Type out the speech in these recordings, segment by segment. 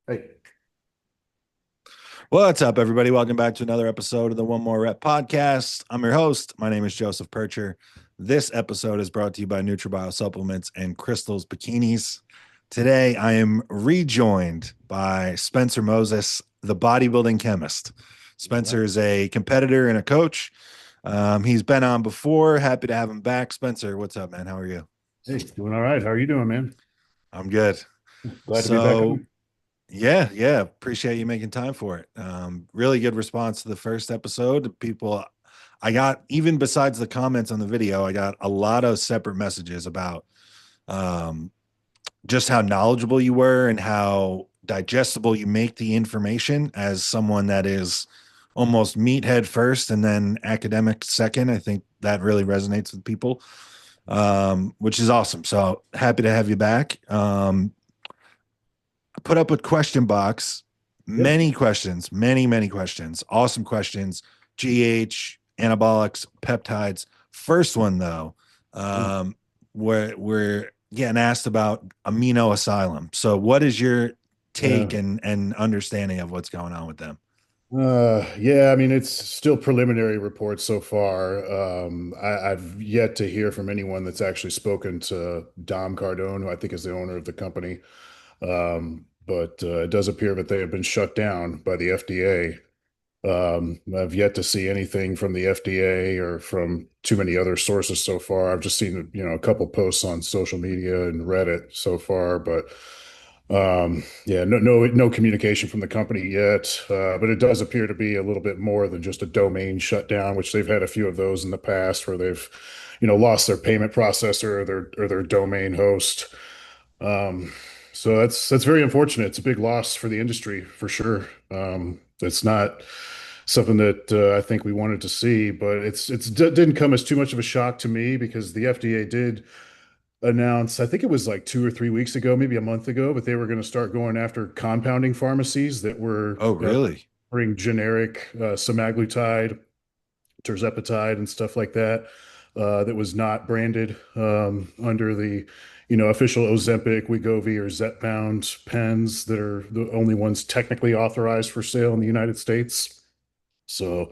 Hey, What's up, everybody? Welcome back to another episode of the One More Rep podcast. I'm your host. My name is Joseph Percher. This episode is brought to you by NutriBio Supplements and Crystal's Bikinis. Today, I am rejoined by Spencer Moses, the bodybuilding chemist. all right. Spencer is a competitor and a coach. He's been on before. Happy to have him back. Spencer, what's up, man? How are you? Hey, doing all right. How are you doing, man? I'm good. Glad to be back So, on. yeah. Appreciate you making time for it. Really good response to the first episode. People, I got, even besides the comments on the video, I got a lot of separate messages about um, just how knowledgeable you were and how digestible you make the information as someone that is almost meathead first and then academic second. I think that really resonates with people, which is awesome. So happy to have you back. Put up a question box. Yep. Many questions, many questions. Awesome questions. GH, anabolics, peptides. First one though, Yeah. where we're getting asked about amino asylum. So, what is your take Yeah. and understanding of what's going on with them? Yeah, I mean, it's still preliminary reports so far. I've yet to hear from anyone that's actually spoken to Dom Cardone, who I think is the owner of the company. But it does appear that they have been shut down by the FDA. I've yet to see anything from the FDA or from too many other sources so far. I've just seen, a couple posts on social media and Reddit so far, but yeah, no communication from the company yet. But it does appear to be a little bit more than just a domain shutdown, which they've had a few of those in the past where they've, lost their payment processor or their domain host. So that's very unfortunate. It's a big loss for the industry for sure. It's not something that I think we wanted to see, but didn't come as too much of a shock to me because the FDA did announce, I think it was like 2 or 3 weeks ago, maybe a month ago, but they were going to start going after compounding pharmacies that were Oh, really? offering generic semaglutide, tirzepatide, and stuff like that. That was not branded under the, official Ozempic, Wegovy, or Zepbound pens that are the only ones technically authorized for sale in the United States. So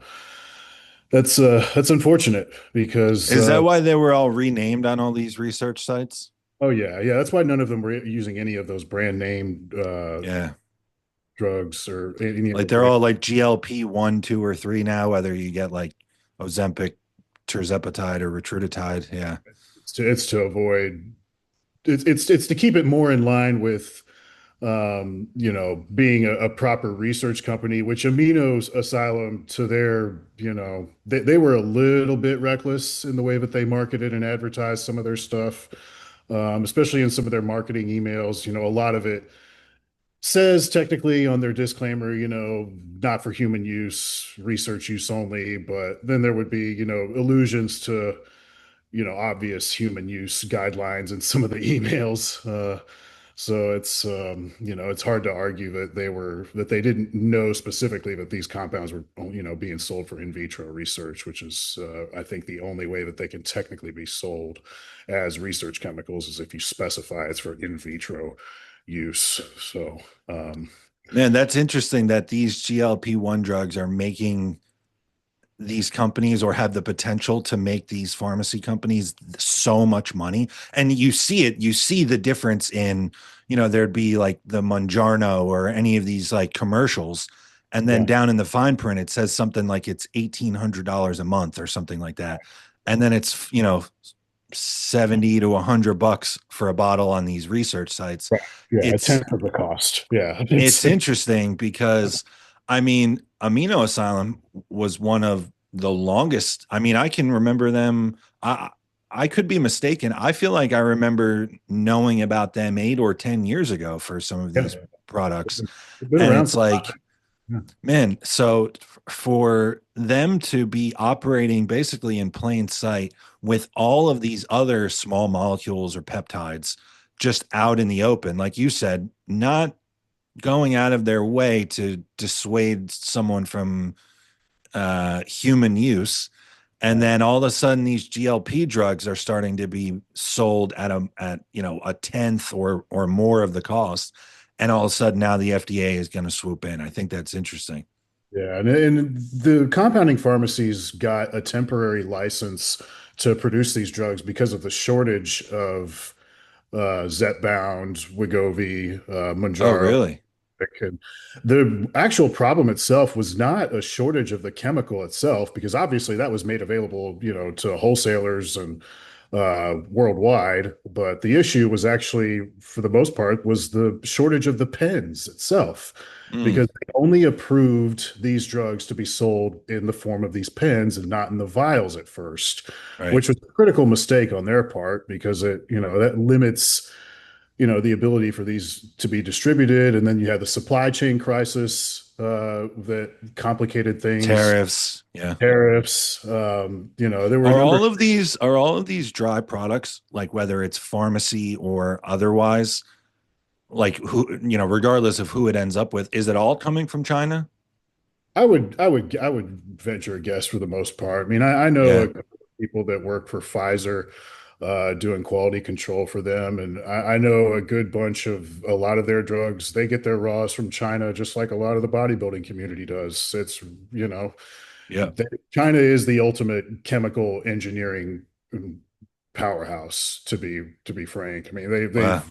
that's unfortunate because Is that why they were all renamed on all these research sites? oh yeah, that's why none of them were using any of those brand name Yeah. drugs or any of the Like they're brand. all like GLP one, two, or three now, whether you get like Ozempic, tirzepatide, or retatrutide. Yeah. It's to avoid it's to keep it more in line with being a proper research company, which Amino's Asylum to their, they were a little bit reckless in the way that they marketed and advertised some of their stuff, especially in some of their marketing emails. A lot of it says technically on their disclaimer, not for human use, research use only, but then there would be, allusions to, obvious human use guidelines in some of the emails. So it's hard to argue that they didn't know specifically that these compounds were, being sold for in vitro research, which is, I think, the only way that they can technically be sold as research chemicals is if you specify it's for in vitro use. So, Man, that's interesting that these GLP one drugs are making these companies or have the potential to make these pharmacy companies so much money. And you see it, you see the difference in, there'd be like the Monjarno or any of these like commercials. And then yeah, down in the fine print, it says something like it's $1,800 a month or something like that. And then it's, 70 to $100 for a bottle on these research sites. right. Yeah, a It's tenth of the cost. Yeah, it's interesting because I mean, Amino Asylum was one of the longest. I mean, I can remember them. I could be mistaken. I feel like I remember knowing about them 8 or 10 years ago for some of yeah, these products. they've been And around it's for a like, while. man, so for them to be operating basically in plain sight with all of these other small molecules or peptides just out in the open, like you said, not going out of their way to dissuade someone from human use, and Yeah. then all of a sudden these GLP drugs are starting to be sold at a tenth or more of the cost, and all of a sudden now the FDA is going to swoop in. I think that's interesting. Yeah, and the compounding pharmacies got a temporary license to produce these drugs because of the shortage of Zepbound, Wegovy, Oh, Mounjaro. really? And the actual problem itself was not a shortage of the chemical itself, because obviously that was made available, to wholesalers and worldwide. But the issue was actually, for the most part, was the shortage of the pens itself, Mm, because they only approved these drugs to be sold in the form of these pens and not in the vials at first, right. which was a critical mistake on their part, because that limits the ability for these to be distributed. And then you had the supply chain crisis that complicated things, Tariffs. Yeah. tariffs. There were a number. Are all of these dry products, like whether it's pharmacy or otherwise, like who, regardless of who it ends up with, is it all coming from China? I would venture a guess for the most part. I mean, I know Yeah. a couple of people that work for Pfizer, doing quality control for them, and I know a good bunch of a lot of their drugs. They get their raws from China, just like a lot of the bodybuilding community does. It's you know, Yeah. China is the ultimate chemical engineering powerhouse. To be frank, I mean Wow.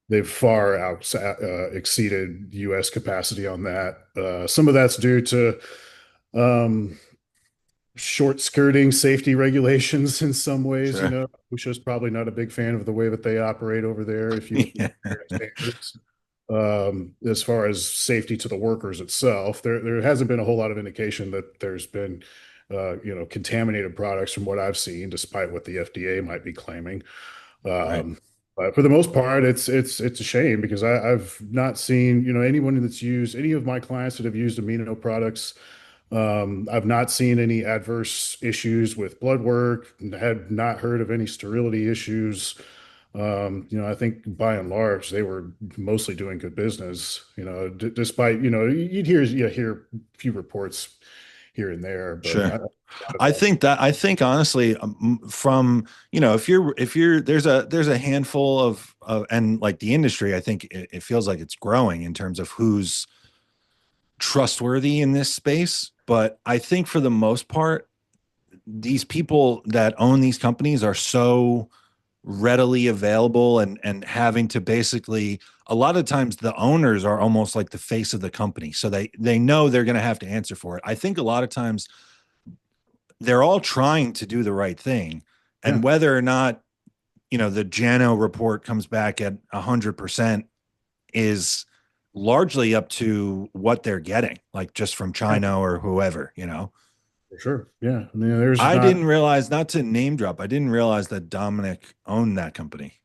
they've far exceeded U.S. capacity on that. Some of that's due to um, short skirting safety regulations in some ways. Sure. OSHA's probably not a big fan of the way that they operate over there. If you look at Yeah. the standards, as far as safety to the workers itself, there hasn't been a whole lot of indication that there's been contaminated products from what I've seen, despite what the FDA might be claiming. Right. Um, but for the most part, it's a shame, because I've not seen anyone that's used any of my clients that have used amino products. I've not seen any adverse issues with blood work. Had not heard of any sterility issues. I think by and large they were mostly doing good business. Despite you hear a few reports here and there, but Sure. not at all. I think honestly, from, if you're there's a handful and like the industry, I think it feels like it's growing in terms of who's trustworthy in this space. But I think for the most part, these people that own these companies are so readily available, and having to basically, a lot of times the owners are almost like the face of the company, so they know they're going to have to answer for it. I think a lot of times they're all trying to do the right thing, and Yeah, whether or not the Jano report comes back at 100% is largely up to what they're getting, like just from yeah, China or whoever. for sure. Yeah, I mean, there's I not. didn't realize, not to name drop, I didn't realize that Dominic owned that company.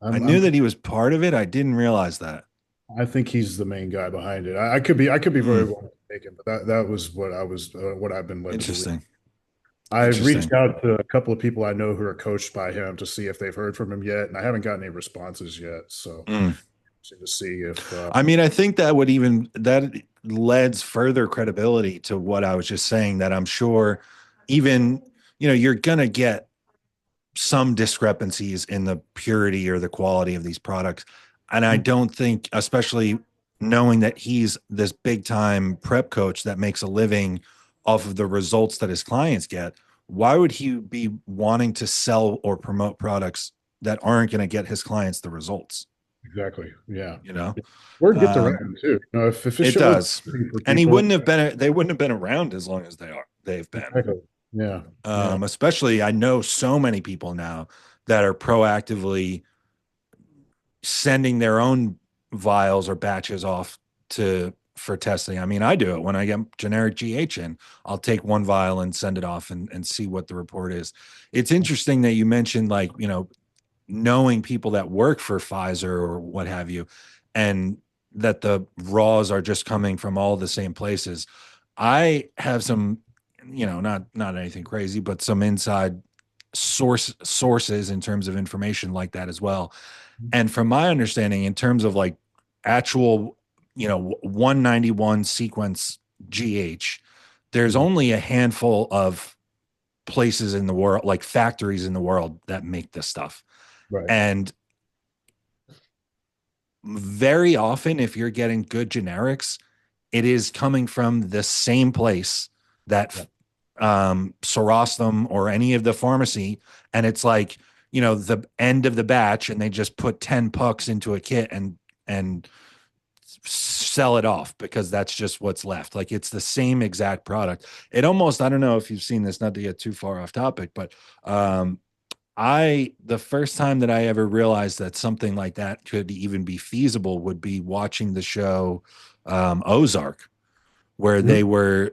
I I'm knew that he was part of it. I didn't realize that. I think he's the main guy behind it. I could be very Mm, well mistaken, but that was what I've been led to believe. interesting. I've reached Interesting. out to a couple of people I know who are coached by him to see if they've heard from him yet, and I haven't gotten any responses yet. So Mm. to see if I mean, I think that lends further credibility to what I was just saying, that I'm sure even, you're going to get some discrepancies in the purity or the quality of these products. And I don't think, especially knowing that he's this big time prep coach that makes a living off of the results that his clients get, why would he be wanting to sell or promote products that aren't going to get his clients the results? exactly, yeah. You know, Word gets um, around too. If this it shit was does. for And he people, wouldn't have been, they wouldn't have been around as long as they've been. exactly. Yeah, yeah, Especially, I know so many people now that are proactively sending their own vials or batches off to for testing. I mean, I do it when I get generic GH in. I'll take one vial and send it off and see what the report is. It's interesting that you mentioned, like, knowing people that work for Pfizer or what have you, and that the raws are just coming from all the same places. I have some, not anything crazy, but some inside sources in terms of information like that as well. And from my understanding, in terms of like actual, 191 sequence GH, there's Mhm. only a handful of places in the world, like factories in the world, that make this stuff. Right. And very often, if you're getting good generics, it is coming from the same place that Yeah. Sorostem or any of the pharmacy, and it's like, the end of the batch, and they just put 10 pucks into a kit and sell it off because that's just what's left. Like, it's the same exact product. It almost, I don't know if you've seen this, not to get too far off topic, but the first time that I ever realized that something like that could even be feasible would be watching the show Ozark, where Mhm. they were,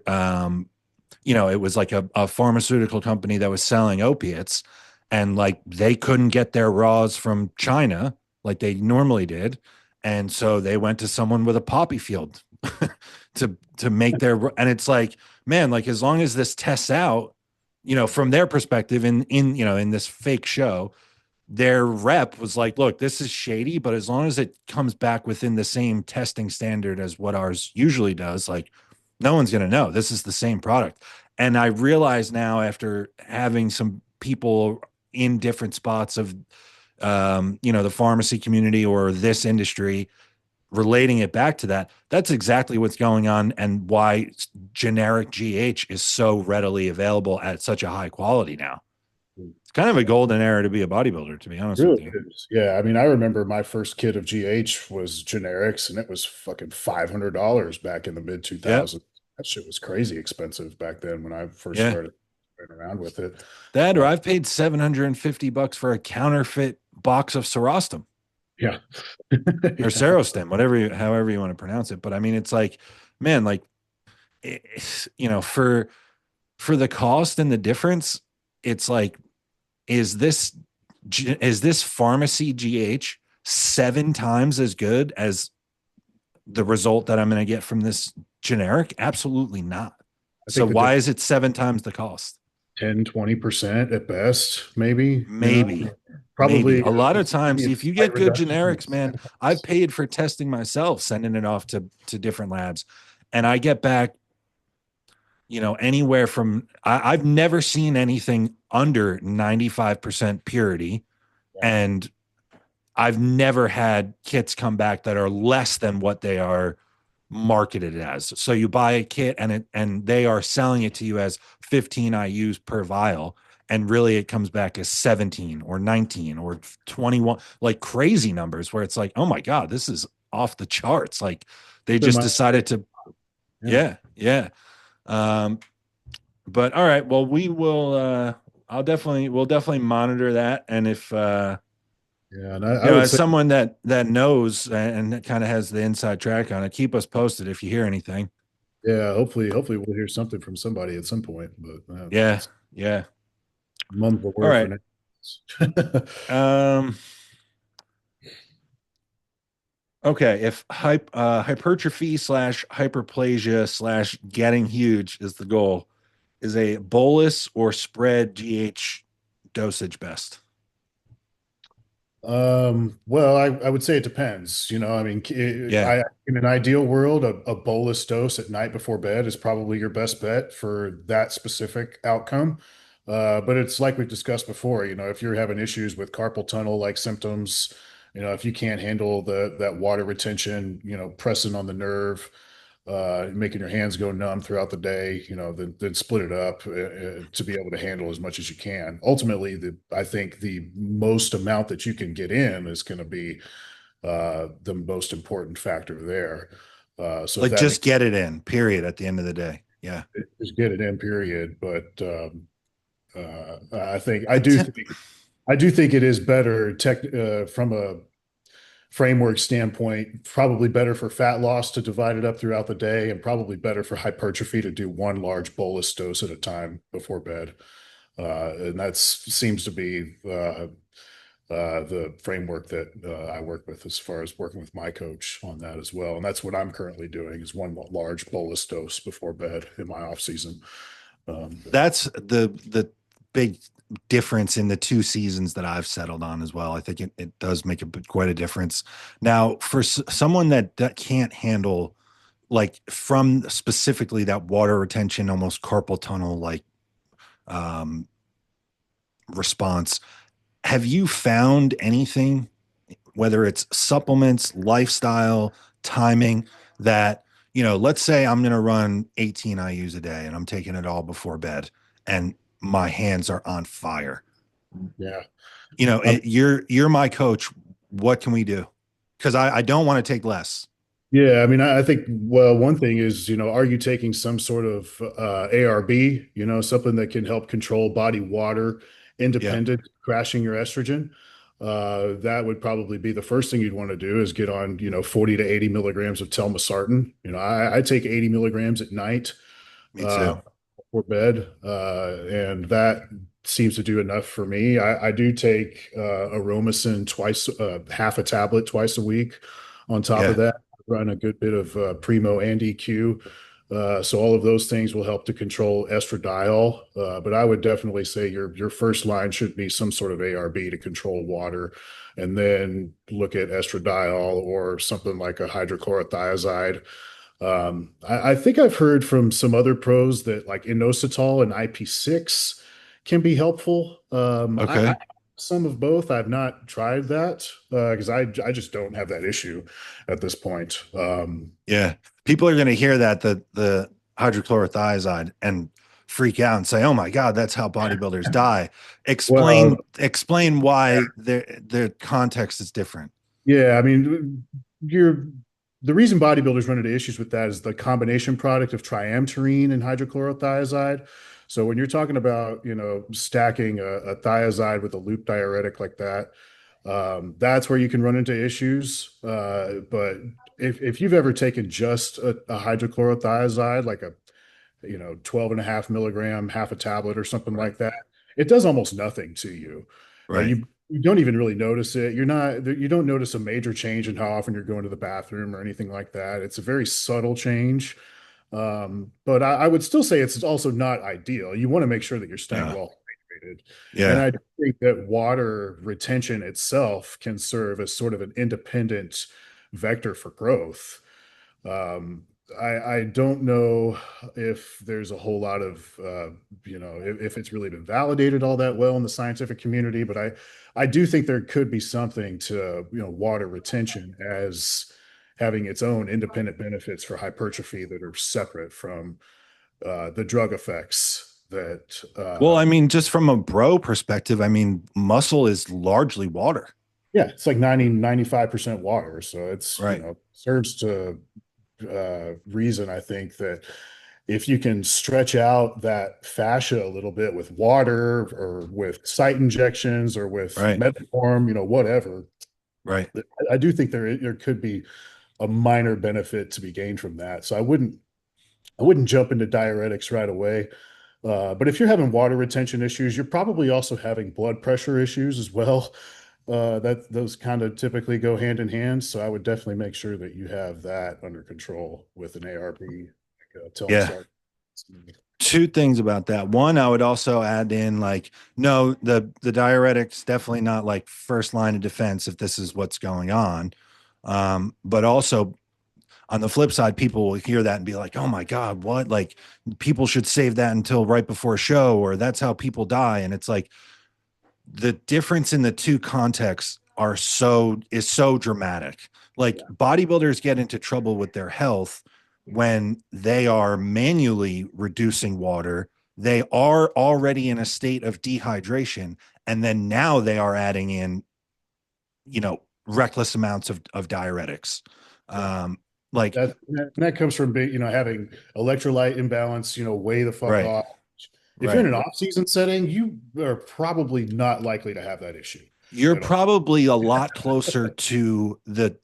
it was like a pharmaceutical company that was selling opiates, and like they couldn't get their raws from China like they normally did. And so they went to someone with a poppy field to make their, and it's like, man, like as long as this tests out, from their perspective in this fake show, their rep was like, look, this is shady, but as long as it comes back within the same testing standard as what ours usually does, like no one's going to know this is the same product. And I realize now, after having some people in different spots of, the pharmacy community or this industry, relating it back to that, that's exactly what's going on and why generic GH is so readily available at such a high quality now. It's kind of a golden era to be a bodybuilder, to be honest with Really you. is. Yeah, I mean, I remember my first kit of GH was generics, and it was fucking $500 back in the mid Yep. 2000s. That shit was crazy expensive back then when I first Yeah. started playing around with it. That, or Uh, I've paid $750 for a counterfeit box of Sorostem yeah, or yeah. Serostem, however you want to pronounce it. But I mean, it's like, man, like, for the cost and the difference, it's like, is this is this pharmacy GH 7 times as good as the result that I'm going to get from this generic? Absolutely not. I So think the why difference is it 7 times the cost? 10, 20% at best, maybe, Maybe, maybe probably a lot of maybe times, a if you slight get good reduction in generics, man, I've samples. paid for testing myself, sending it off to different labs, and I get back, anywhere from, I've never seen anything under 95% purity, Yeah. and I've never had kits come back that are less than what they are marketed as. So you buy a kit, and they are selling it to you as 15 IUs per vial, and really it comes back as 17 or 19 or 21, like crazy numbers where it's like, oh my god, this is off the charts. Like they Keep in just mind, decided to, yeah. yeah, yeah. Um, but all right, well, we will. We'll definitely monitor that, and if Yeah, and I would as say, someone that knows and kind of has the inside track on it, keep us posted if you hear anything. yeah, hopefully we'll hear something from somebody at some point, but Yeah, that's yeah. mum's the All word for right. now. Um, okay. If hypertrophy slash hyperplasia slash getting huge is the goal, is a bolus or spread GH dosage best? Well, I would say it depends. I mean, Yeah. in an ideal world, a bolus dose at night before bed is probably your best bet for that specific outcome. But it's like we've discussed before, if you're having issues with carpal tunnel like symptoms, if you can't handle that water retention, pressing on the nerve, making your hands go numb throughout the day, then split it up to be able to handle as much as you can. Ultimately, I think the most amount that you can get in is going to be the most important factor there. So if Like that just means get it in, period, at the end of the day. Yeah. just get it in, period. But I think I I do te- think I do think it is better from a framework standpoint, probably better for fat loss to divide it up throughout the day, and probably better for hypertrophy to do one large bolus dose at a time before bed. And that seems to be the framework that I work with as far as working with my coach on that as well. And that's what I'm currently doing is one large bolus dose before bed in my off season. that's the big difference in the 2 seasons that I've settled on as well. I think it does make quite a difference. Now, for someone that can't handle, like, from specifically that water retention, almost carpal tunnel like um, response, have you found anything whether it's supplements, lifestyle, timing, that, let's say I'm going to run 18 IUs a day and I'm taking it all before bed and my hands are on fire. Yeah. You're my coach. What can we do? Because I don't want to take less. Yeah, I mean, I think, well, one thing is, are you taking some sort of ARB, something that can help control body water Yeah, independent crashing your estrogen? That would probably be the first thing you'd want to do is get on, 40 to 80 milligrams of telmisartan. I take 80 milligrams at night me uh, too. before bed, and that seems to do enough for me. I do take Aromasin twice, half a tablet twice a week. On top of Yeah, that, I run a good bit of Primo and EQ. So all of those things will help to control estradiol. But I would definitely say your first line should be some sort of ARB to control water, and then look at estradiol or something like a hydrochlorothiazide. I think I've heard from some other pros that like inositol and IP6 can be helpful. I okay. some of both. I've not tried that because I just don't have that issue at this point. Yeah, people are going to hear that the hydrochlorothiazide and freak out and say, "Oh my God, that's how bodybuilders die." Well, Explain why the context is different. yeah, I mean, you're the reason bodybuilders run into issues with that is the combination product of triamterene and hydrochlorothiazide. So when you're talking about, stacking a thiazide with a loop diuretic like that, that's where you can run into issues. But if you've ever taken just a hydrochlorothiazide, like a 12 and a half milligram, half a tablet or something like that, it does almost nothing to you. Right. You don't even really notice it. You don't notice a major change in how often you're going to the bathroom or anything like that. It's a very subtle change. But I would still say it's also not ideal. You want to make sure that you're staying Yeah. well hydrated. And Yeah. I think that water retention itself can serve as sort of an independent vector for growth. Um, I don't know if there's a whole lot of if it's really been validated all that well in the scientific community, but I do think there could be something to water retention as having its own independent benefits for hypertrophy that are separate from the drug effects that Well, I mean, just from a bro perspective, I mean, muscle is largely water. yeah, it's like 95% water, so it's Right. serves to reason, I think, that if you can stretch out that fascia a little bit with water or with site injections or with Right. metform, whatever, Right. I do think there could be a minor benefit to be gained from that. So I wouldn't jump into diuretics right away. But if you're having water retention issues, you're probably also having blood pressure issues as well. That those kind of typically go hand in hand. So I would definitely make sure that you have that under control with an ARB, like Yeah. telmisartan. Two things about that. One, I would also add in like, no, the diuretics definitely not like first line of defense if this is what's going on. But also on the flip side, people will hear that and be like, oh my God, what? Like people should save that until right before a show, or that's how people die. And it's like the difference in the two contexts is so dramatic. Like Yeah, bodybuilders get into trouble with their health when they are manually reducing water. They are already in a state of dehydration, and then now they are adding in, reckless amounts of diuretics. yeah. Um, like That comes from having electrolyte imbalance, way the fuck right, off. If you're in right. an off-season setting, you are probably not likely to have that issue You're at all. probably a lot closer to the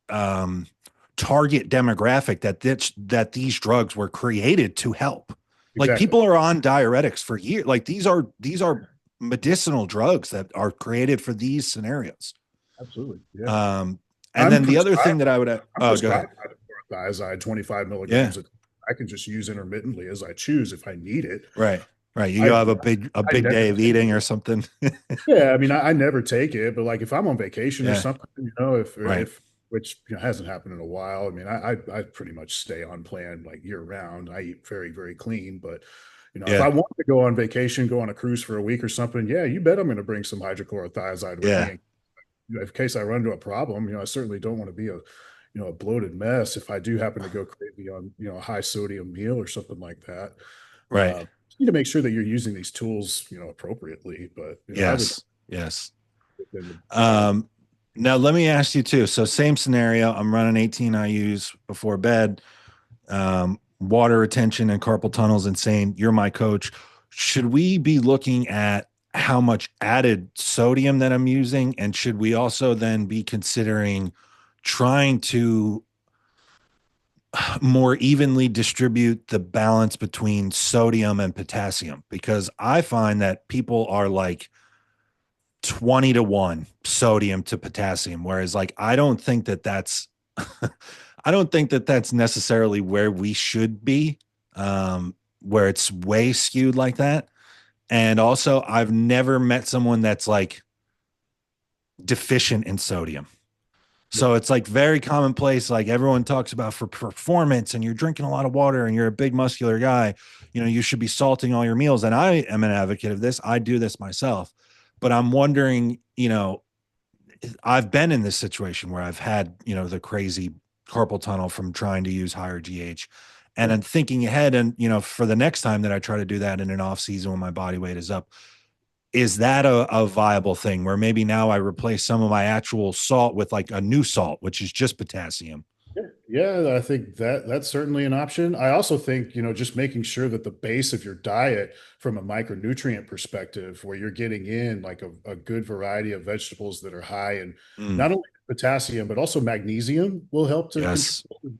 um, target demographic that these drugs were created to help. Like Exactly. people are on diuretics for years. Like these are medicinal drugs that are created for these scenarios. Absolutely. Yeah. Um, and I'm then the other prescribed thing that I would I'm oh, go ahead. prescribed thiazide 25 Yeah, milligrams. I can just use intermittently as I choose if I need it. right, right. You I have a I big never day of take eating it. or something. Yeah, I mean, I never take it, but like if I'm on vacation or Yeah, something, right. if which hasn't happened in a while. I mean, I pretty much stay on plan like year round. I eat very, very clean, but if I Yeah, want to go on vacation, go on a cruise for a week or something, yeah, you bet I'm going to bring some hydrochlorothiazide with yeah. me. in case I run into a problem, I certainly don't want to be a bloated mess if I do happen to go crazy on, a high sodium meal or something like that. Right. You need to make sure that you're using these tools, appropriately. But, I would Yes. Yes. within the guidelines. Um, Now let me ask you too. So same scenario. I'm running 18 IUs before bed. Water retention and carpal tunnel's insane. You're my coach. Should we be looking at how much added sodium that I'm using? And should we also then be considering trying to more evenly distribute the balance between sodium and potassium? Because I find that people are like 20 to 1 sodium to potassium, whereas like I don't think that that's I don't think that that's necessarily where we should be, where it's way skewed like that. And also, I've never met someone that's like deficient in sodium. Yeah. So it's like very commonplace. Like everyone talks about for performance, and you're drinking a lot of water and you're a big muscular guy, you should be salting all your meals. And I am an advocate of this. I do this myself. But I'm wondering, I've been in this situation where I've had, the crazy carpal tunnel from trying to use higher GH. And Yeah. I'm thinking ahead and, for the next time that I try to do that in an off season when my body weight is up, is that a viable thing where maybe now I replace some of my actual salt with like a new salt, which is just potassium? Yeah, I think that's certainly an option. I also think, just making sure that the base of your diet from a micronutrient perspective, where you're getting in like a good variety of vegetables that are high in Mm, not only potassium, but also magnesium will help to yes. control as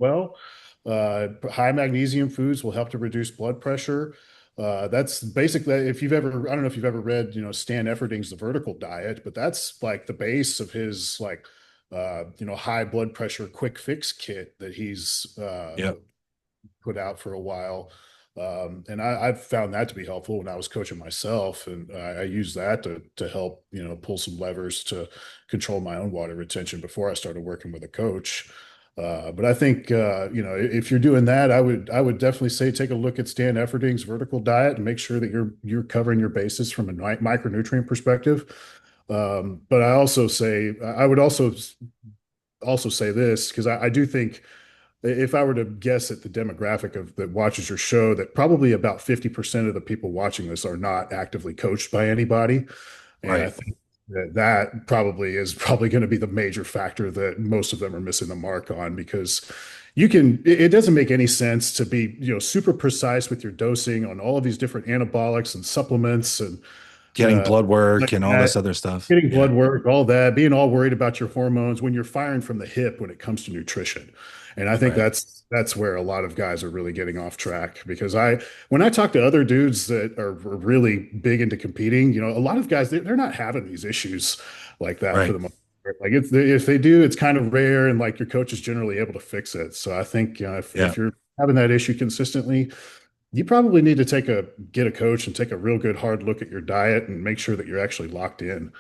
well. High magnesium foods will help to reduce blood pressure. That's basically, if you've ever, I don't know if you've ever read, Stan Efferding's The Vertical Diet, but that's like the base of his like high blood pressure quick fix kit that he's Yep. put out for a while. And I've found that to be helpful when I was coaching myself, and I use that to help pull some levers to control my own water retention before I started working with a coach. But I think if you're doing that, I would definitely say take a look at Stan Efferding's vertical diet and make sure that you're covering your bases from a micronutrient perspective. But I would also say this because I do think if I were to guess at the demographic of that watches your show, that probably about 50% of the people watching this are not actively coached by anybody. And I Right. think that probably is probably going to be the major factor that most of them are missing the mark on because it doesn't make any sense to be, super precise with your dosing on all of these different anabolics and supplements and Getting blood like work and all this that, other stuff. getting Yeah. blood work, all that, being all worried about your hormones when you're firing from the hip when it comes to nutrition. And I think Right. that's where a lot of guys are really getting off track because when I talk to other dudes that are really big into competing, a lot of guys they're not having these issues like that for Right. the most part. Like if they do, it's kind of rare and like your coach is generally able to fix it. So I think Yeah. if you're having that issue consistently, you probably need to get a coach and take a real good hard look at your diet and make sure that you're actually locked in.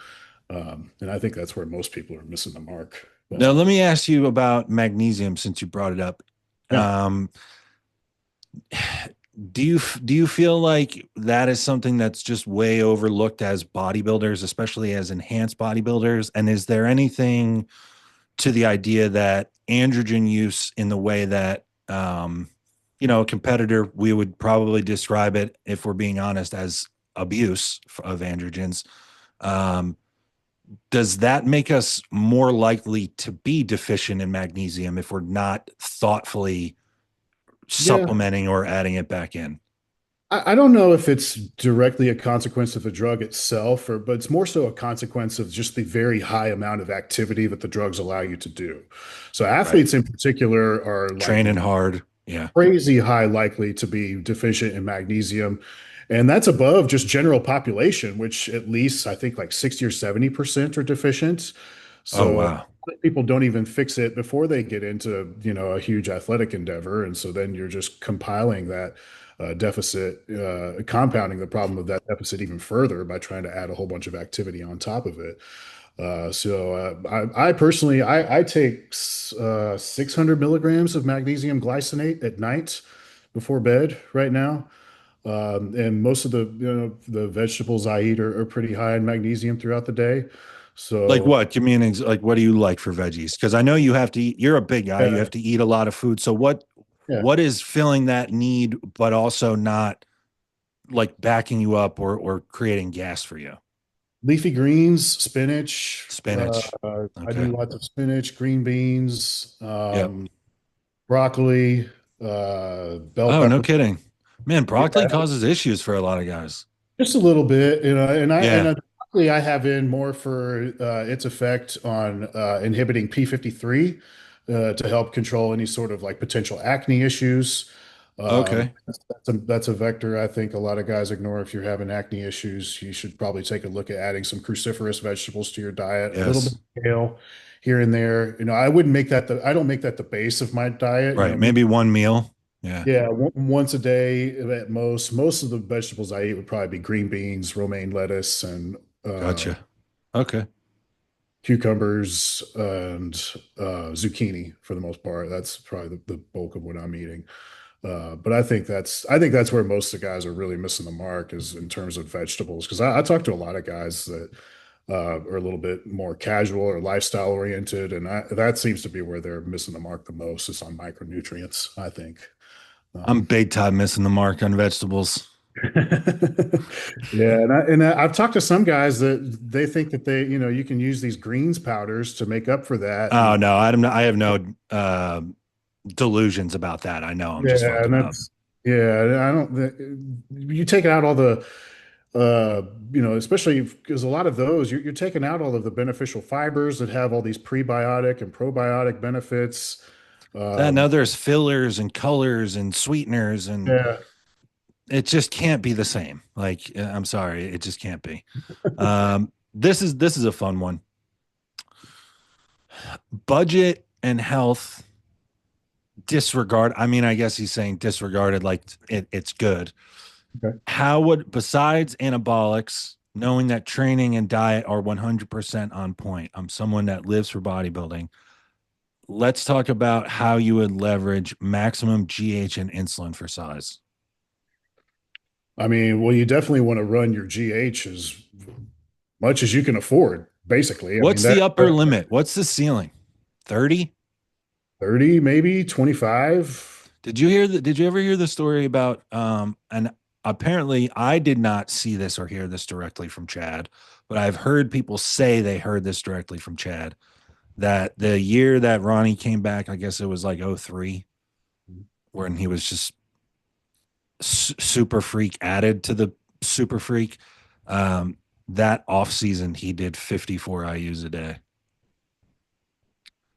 And I think that's where most people are missing the mark. Now, But let me ask you about magnesium since you brought it up. yeah, Um, do you feel like that is something that's just way overlooked as bodybuilders, especially as enhanced bodybuilders? And is there anything to the idea that androgen use in the way that a competitor, we would probably describe it, if we're being honest, as abuse of androgens? Um, does that make us more likely to be deficient in magnesium if we're not thoughtfully yeah. supplementing or adding it back in? I don't know if it's directly a consequence of the drug itself, but it's more so a consequence of just the very high amount of activity that the drugs allow you to do. So Right. athletes in particular are like Training hard. Yeah. crazy high likely to be deficient in magnesium. And that's above just general population, which at least I think like 60 or 70% are deficient. Oh, So wow. people don't even fix it before they get into, a huge athletic endeavor. And so then you're just compiling that deficit, compounding the problem of that deficit even further by trying to add a whole bunch of activity on top of it. I personally I take 600 milligrams of magnesium glycinate at night before bed right now. And most of the vegetables I eat are pretty high in magnesium throughout the day. Like So what? Give me an like what do you like for veggies? Because I know you have to eat, you're a big guy, you yeah, have to eat a lot of food. So yeah. what is filling that need, but also not like backing you up or creating gas for you? Leafy greens, spinach. Spinach. I do Okay. lots of spinach, green beans, Yep. broccoli, bell Oh, no pepper. kidding. Man, broccoli Yeah, causes issues for a lot of guys. just a little bit, Yeah. broccoli I have in more for its effect on inhibiting P53 to help control any sort of like potential acne issues. Okay. That's a vector I think a lot of guys ignore. If you're having acne issues, you should probably take a look at adding some cruciferous vegetables to your diet, a little bit Yes. of kale here and there. I wouldn't make that I don't make that the base of my diet. Right. Maybe Maybe one meal. Yeah. yeah, once a day at most. Most of the vegetables I eat would probably be green beans, romaine lettuce, and Gotcha. Okay. cucumbers and zucchini for the most part. That's probably the bulk of what I'm eating. But I think that's where most of the guys are really missing the mark is in terms of vegetables. Because I talk to a lot of guys that are a little bit more casual or lifestyle oriented, and that seems to be where they're missing the mark the most is on micronutrients, I think. I'm Um, big time missing the mark on vegetables. Yeah, I've talked to some guys that they think that you can use these greens powders to make up for that. Oh And no, I have no delusions about that. I know I'm just yeah, fucking up. I don't, you take out all the, especially because a lot of those, you're taking out all of the beneficial fibers that have all these prebiotic and probiotic benefits. Now Um, there's fillers and colors and sweeteners and yeah, it just can't be the same. Like I'm sorry, it just can't be. This is a fun one. Budget and health disregard. I mean, I guess he's saying disregarded like it's good. okay. How would besides anabolics, knowing that training and diet are 100% on point? I'm someone that lives for bodybuilding. Let's talk about how you would leverage maximum GH and insulin for size. I mean, well, you definitely want to run your GH as much as you can afford, basically. I mean, What's the upper limit? What's the ceiling? 30? 30, maybe 25. Did you ever hear the story about and apparently I did not see this or hear this directly from Chad, but I've heard people say they heard this directly from Chad that the year that Ronnie came back, I guess it was like '03, when he was just super freak added to the super freak. Um, that off season, he did 54 IUs a day,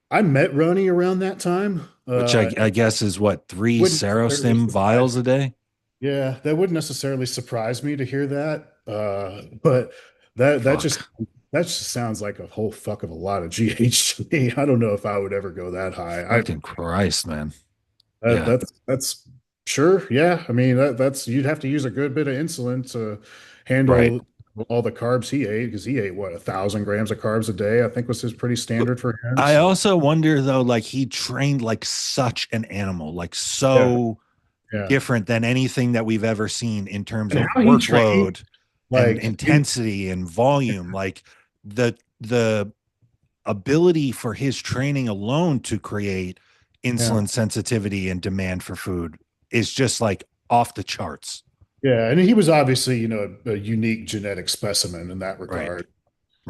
I met Ronnie around that time. which I guess is what three Wouldn't necessarily Serostim surprise. vials a day. Yeah, that wouldn't necessarily surprise me to hear that. But Fuck, that just sounds like a whole fuck of a lot of GH to me. I don't know if I would ever go that high. fucking Christ, man. Yeah, That's sure. Yeah. I mean, that's you'd have to use a good bit of insulin to right. handle all the carbs he ate because he ate what 1,000 grams of carbs a day, I think was his pretty standard for him. I So also wonder though, like he trained like such an animal, like yeah, so yeah. different than anything that we've ever seen in terms And of how he trained, workload and like intensity and volume. Like the ability for his training alone to create yeah, insulin sensitivity and demand for food is just like off the charts. yeah. And he was obviously, a unique genetic specimen in that Right. regard.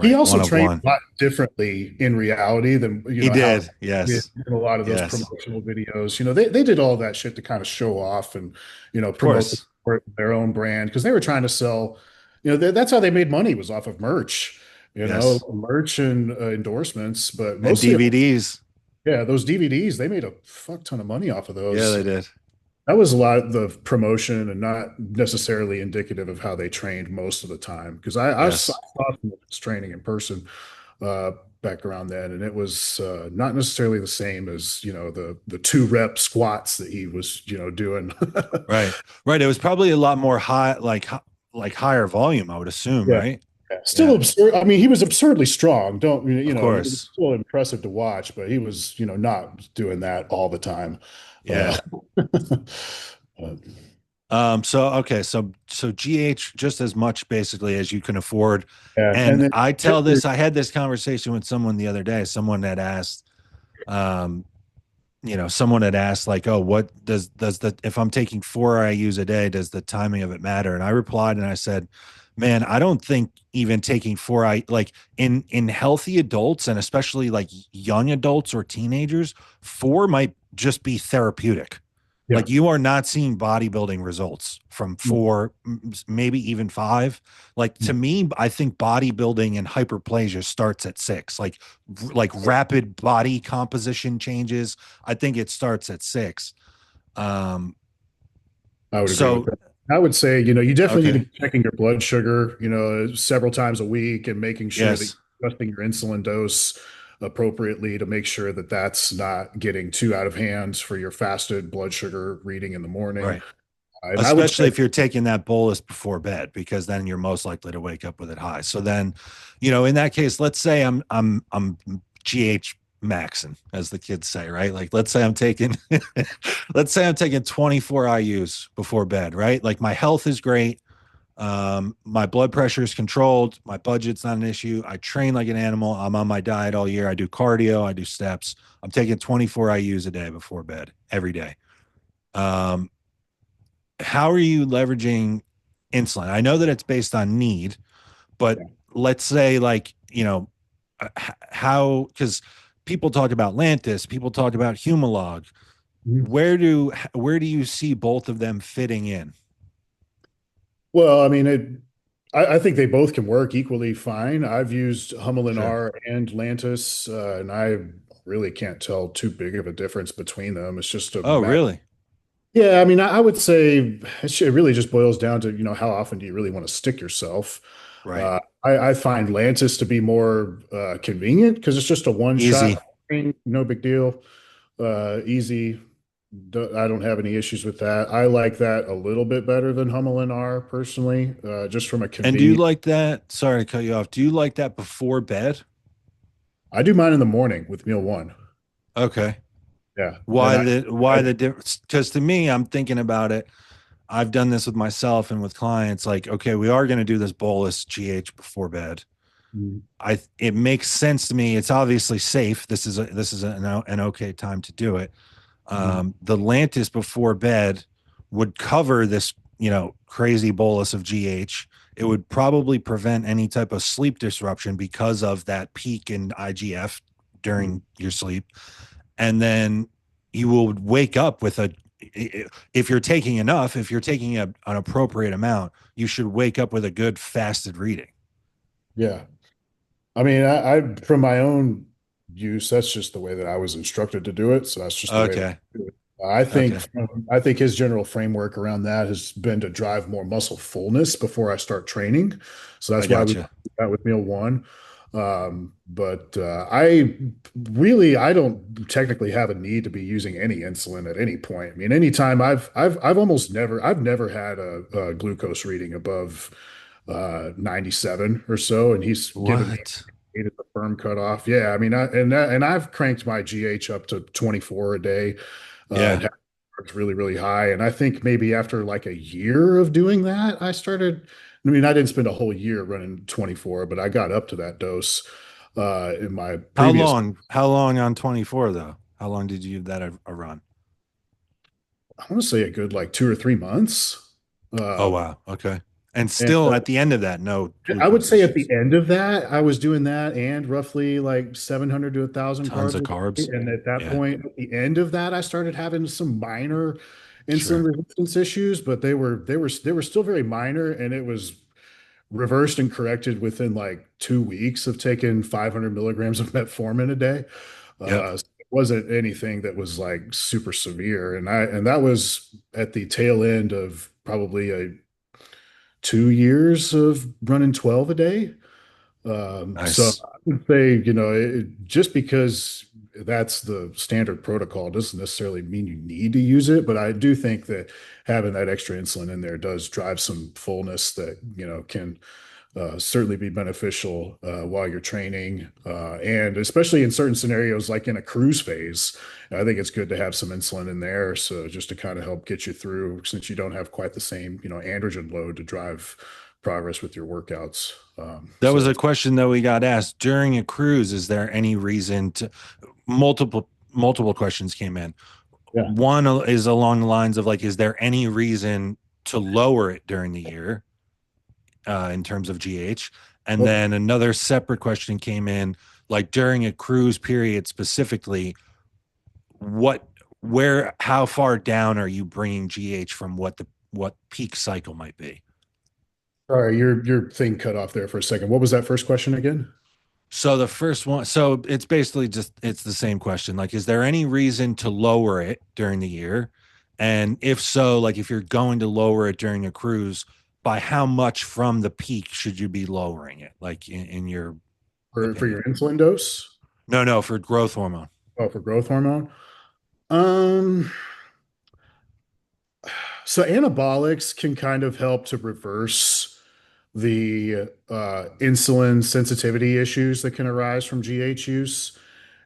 He Right. also One of trained one. a lot differently in reality than He how did. he did Yes. in a lot of those Yes. promotional videos. They did all that shit to kind of show off and Of promote course. their own brand because they were trying to sell. That's how they made money was off of merch. Yes. Merch and endorsements, but And mostly, DVDs. yeah, those DVDs they made a fuck ton of money off of Yeah, those. they did. That was a lot of the promotion and not necessarily indicative of how they trained most of the time. Because I saw Yes. some of his training in person uh, back around then, and it was not necessarily the same as the 2 rep squats that he was doing. Right. Right. It was probably a lot more high, like higher volume, I would assume, Yeah. right? Yeah. Still Yeah. absurd. I mean, he was absurdly strong. Don't Of it was course. still impressive to watch, but he was not doing that all the time. Uh, Yeah. but, So GH just as much basically as you can afford. Yeah, and And then I had this conversation with someone the other day. Um, someone had asked like, oh, what does the if I'm taking 4 IUs a day, does the timing of it matter? And I replied and I said, man, I don't think even taking 4 I like in healthy adults and especially like young adults or teenagers, 4 might just be therapeutic. yeah, Like you are not seeing bodybuilding results from no, 4, maybe even 5. Like no. to me, I think bodybuilding and hyperplasia starts at 6. Like rapid body composition changes. I think it starts at 6. Um, I would agree with so that. I would say, you definitely need okay, to be checking your blood sugar, several times a week and making sure that yes, you're adjusting your insulin dose appropriately to make sure that that's not getting too out of hand for your fasted blood sugar reading in the morning. right. And I would Especially say, if you're taking that bolus before bed, because then you're most likely to wake up with it high. So then, in that case, let's say I'm GH maxing, as the kids say, right? Like let's say I'm taking let's say I'm taking 24 IUs before bed, right? Like my health is great. My blood pressure is controlled. My budget's not an issue. I train like an animal. I'm on my diet all year. I do cardio. I do steps. I'm taking 24 IUs a day before bed every day. Um, how are you leveraging insulin? I know that it's based on need, but yeah. let's say like, how, because people talk about Lantus, people talk about Humalog. Mhm. Where do you see both of them fitting in? Well, I mean, I think they both can work equally fine. I've used Humulin Sure. R and Lantus, and I really can't tell too big of a difference between them. It's just a Oh, matter. really? Yeah, I mean, I would say it really just boils down to, how often do you really want to stick yourself? Right. I find Lantus to be more convenient because it's just a one Easy. shot, no big deal, easy. I don't have any issues with that. I like that a little bit better than Humulin R personally, just from a And do you convenient. like that? Sorry to cut you off. Do you like that before bed? I do mine in the morning with meal one. Okay. Yeah, and Why the difference? Because to me, I'm thinking about it. I've done this with myself and with clients. Like, okay, we are going to do this bolus GH before bed. Mhm. It makes sense to me. It's obviously safe. An okay time to do it. Mhm. The Lantus before bed would cover this, crazy bolus of GH. It would probably prevent any type of sleep disruption because of that peak in IGF during your sleep. And then you will wake up with if you're taking enough, if you're taking an appropriate amount, you should wake up with a good fasted reading. Yeah. I mean, I from my own use, that's just the way that I was instructed to do it. So that's just the way that Okay. I do it. I think Okay. I think his general framework around that has been to drive more muscle fullness before I start training. So I that's why we do gotcha. that with meal one. But I don't technically have a need to be using any insulin at any point. I mean, anytime I've never had a glucose reading above 97 or so, and he's given me What? 8 as the firm cutoff. Yeah, I mean, and I've cranked my GH up to 24 a day, and Yeah. had it's really, really high. And I think maybe after like a year of doing that, I started. I mean, I didn't spend a whole year running 24, but I got up to that dose in my How previous. long? How long on 24 though? How long did you give that a run? I want to say a good like 2 or 3 months. Oh Um, wow. Okay. And and still at the end of that, no I would glucose say at the issues. end of that, I was doing that and roughly like 700 to 1,000 Tons carbs of a day. carbs. And at that Yeah. point, at the end of that, I started having some minor insulin Sure. resistance issues, but they were still very minor, and it was reversed and corrected within like 2 weeks of taking 500 milligrams of metformin a day. Yep. So it wasn't anything that was like super severe, and that was at the tail end of probably a 2 years of running 12 a day. So Nice. I would say, just because that's the standard protocol doesn't necessarily mean you need to use it, but I do think that having that extra insulin in there does drive some fullness that, can certainly be beneficial while you're training, and especially in certain scenarios, like in a cruise phase. I think it's good to have some insulin in there, so just to kind of help get you through, since you don't have quite the same, androgen load to drive progress with your workouts. That was a question that we got asked during a cruise. Is there any reason to multiple questions came in. Yeah. One is along the lines of like, is there any reason to lower it during the year in terms of GH? And Okay. then another separate question came in, like during a cruise period specifically, what, where, how far down are you bringing GH from what peak cycle might be? Sorry, your thing cut off there for a second. What was that first question again? So the first one, so it's basically just it's the same question. Like, is there any reason to lower it during the year? And if so, like if you're going to lower it during a cruise, by how much from the peak should you be lowering it? Like in your For opinion? your insulin dose? No, no, for growth hormone. Oh, for growth hormone? Um, so anabolics can kind of help to reverse the insulin sensitivity issues that can arise from GH use.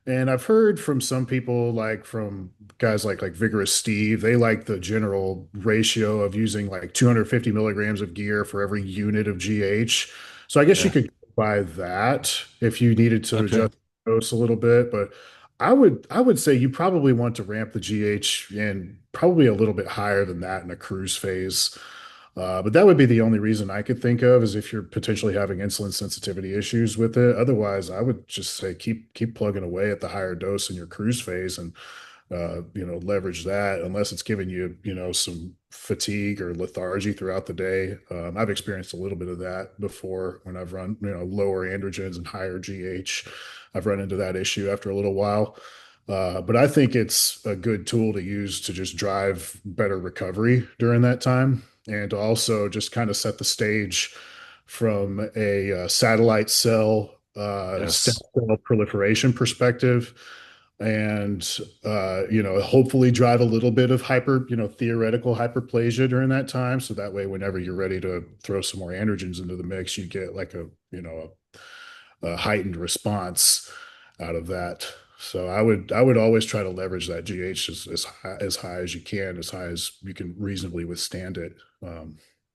And I've heard from some people, like from guys like Vigorous Steve, they like the general ratio of using like 250 milligrams of gear for every unit of GH. So I guess you Yeah. could go by that if you needed to Okay. adjust the dose a little bit. But I would say you probably want to ramp the GH in probably a little bit higher than that in a cruise phase. But that would be the only reason I could think of, is if you're potentially having insulin sensitivity issues with it. Otherwise, I would just say keep plugging away at the higher dose in your cruise phase, and leverage that, unless it's giving you, some fatigue or lethargy throughout the day. I've experienced a little bit of that before when I've run, lower androgens and higher GH. I've run into that issue after a little while. But I think it's a good tool to use to just drive better recovery during that time, and to also just kind of set the stage from a satellite cell stem Yes. cell proliferation perspective, and hopefully drive a little bit of theoretical hyperplasia during that time, so that way whenever you're ready to throw some more androgens into the mix, you get like a heightened response out of that. So I would always try to leverage that GH as high as you can, as high as you can reasonably withstand it,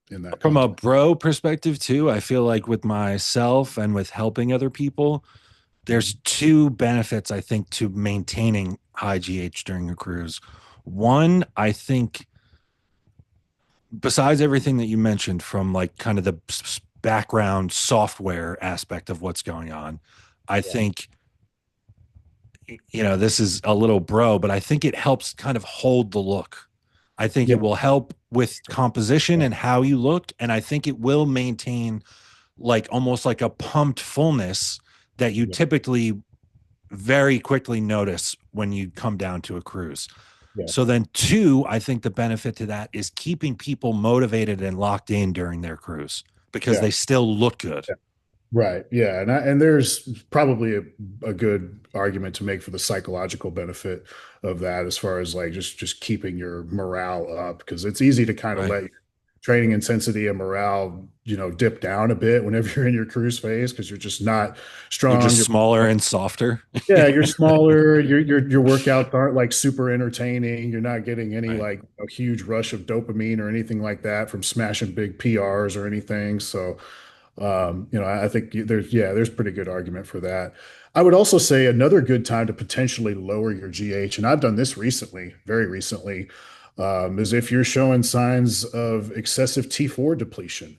in that From a context. bro perspective too, I feel like with myself and with helping other people, there's two benefits I think to maintaining high GH during a cruise. One, I think besides everything that you mentioned from like kind of the background software aspect of what's going on, I Yeah. think this is a little bro, but I think it helps kind of hold the look. I think Yeah. it will help with composition Yeah. and how you look, and I think it will maintain like almost like a pumped fullness that you Yeah. typically very quickly notice when you come down to a cruise. Yeah. So then two, I think the benefit to that is keeping people motivated and locked in during their cruise because Yeah. they still look good. Yeah. Right. Yeah. And there's probably a good argument to make for the psychological benefit of that, as far as like just keeping your morale up, because it's easy to kind of Right. let your training intensity and morale, dip down a bit whenever you're in your cruise phase, because you're just not You're strong. just smaller and softer. Yeah, you're smaller. Your workouts aren't like super entertaining. You're not getting any Right. like a huge rush of dopamine or anything like that from smashing big PRs or anything. So, I think there's pretty good argument for that. I would also say another good time to potentially lower your GH, and I've done this recently, very recently, is if you're showing signs of excessive T4 depletion,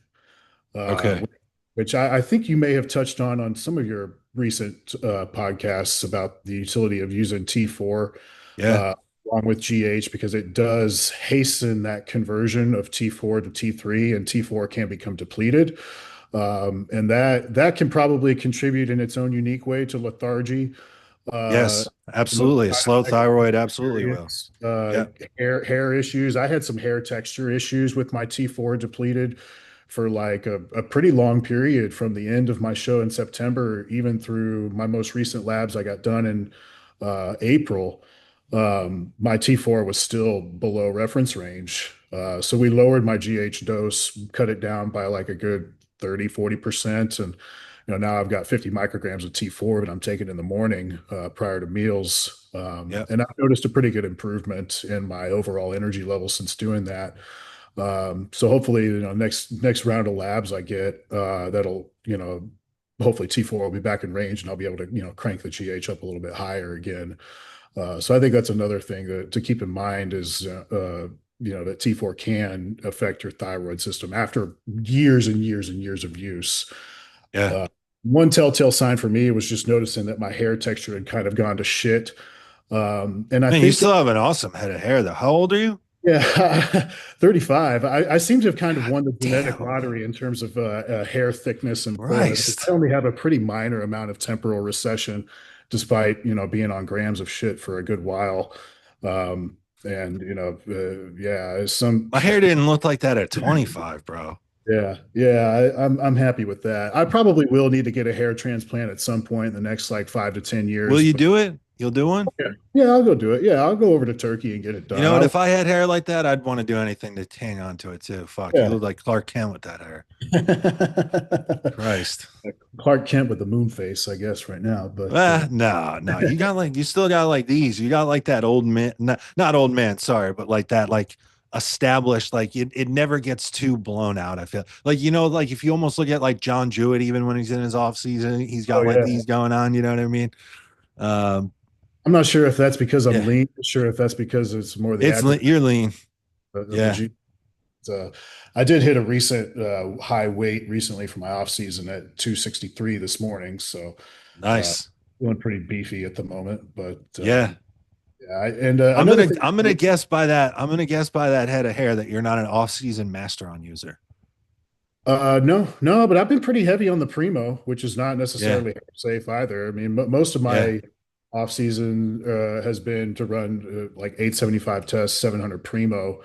uh, Okay. which I think you may have touched on some of your recent podcasts about the utility of using T4 Yeah. uh, along with GH, because it does hasten that conversion of T4 to T3, and T4 can become depleted. And that can probably contribute in its own unique way to lethargy. Uh, Yes. Some Absolutely. side Slow effects thyroid I've absolutely will. experienced, Yeah. hair issues. I had some hair texture issues with my T4 depleted for like a pretty long period, from the end of my show in September, even through my most recent labs I got done in April. My T4 was still below reference range. So we lowered my GH dose, cut it down by like a good 30, 40%. And, now I've got 50 micrograms of T4 that I'm taking in the morning prior to meals. Yeah. And I've noticed a pretty good improvement in my overall energy level since doing that. So hopefully, next round of labs I get, that'll, hopefully T4 will be back in range and I'll be able to, crank the GH up a little bit higher again. So I think that's another thing to keep in mind is, that T4 can affect your thyroid system after years and years and years of use. Yeah. Uh, One telltale sign for me was just noticing that my hair texture had kind of gone to shit. And I Man, you think that, still have an awesome head of hair though. How old are you? yeah, 35. I seem to have kind of God won the genetic damn. lottery in terms of hair thickness and fullness. I Christ. only have a pretty minor amount of temporal recession, despite, being on grams of shit for a good while. And, yeah, some, My hair didn't look like that at 25, bro. yeah, I'm happy with that. I probably will need to get a hair transplant at some point in the next like 5 to 10 years. Will you But do it? You'll do one? yeah, I'll go do it. Yeah, I'll go over to Turkey and get it You done. know what? If I had hair like that, I'd want to do anything to hang on to it too. Fuck, you Yeah. look like Clark Kent with that hair. Christ. Clark Kent with the moon face, I guess, right now. But No, no. You still got like these. You got like that old man, not old man, sorry, but like that, like established, like it never gets too blown out. I feel like, like if you almost look at like John Jewett, even when he's in his off season, he's oh got like yeah, these going on. You know what I mean? Um, I'm not sure if that's because I'm yeah, lean. Sure if that's because it's more the attribute you're lean. of the Yeah, G. I did hit a recent high weight recently for my off season at 263 this morning, so uh, nice. feeling pretty beefy at the moment. But Yeah. yeah, and another thing. I'm gonna guess by that. I'm gonna guess by that head of hair that you're not an off-season Masteron user. No, no, but I've been pretty heavy on the primo, which is not Yeah, necessarily safe either. I mean, most of yeah. my off season has been to run like 875 tests, 700 primo.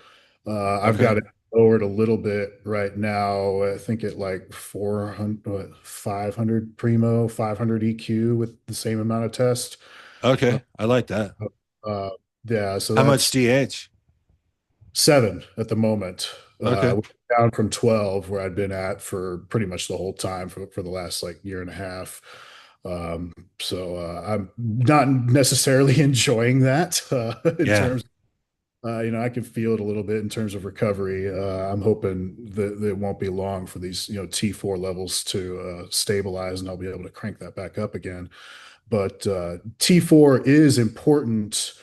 I've Okay, got it lowered a little bit right now. I think at like 400, 500 primo, 500 EQ with the same amount of test. Uh, okay. I like that. uh, yeah, so How much that's DH? 7 at the moment. Okay, Down from 12 where I'd been at for pretty much the whole time for the last like year and a half. So I'm not necessarily enjoying that in yeah. terms, I can feel it a little bit in terms of recovery. I'm hoping that it won't be long for these, T4 levels to stabilize and I'll be able to crank that back up again. But T4 is important.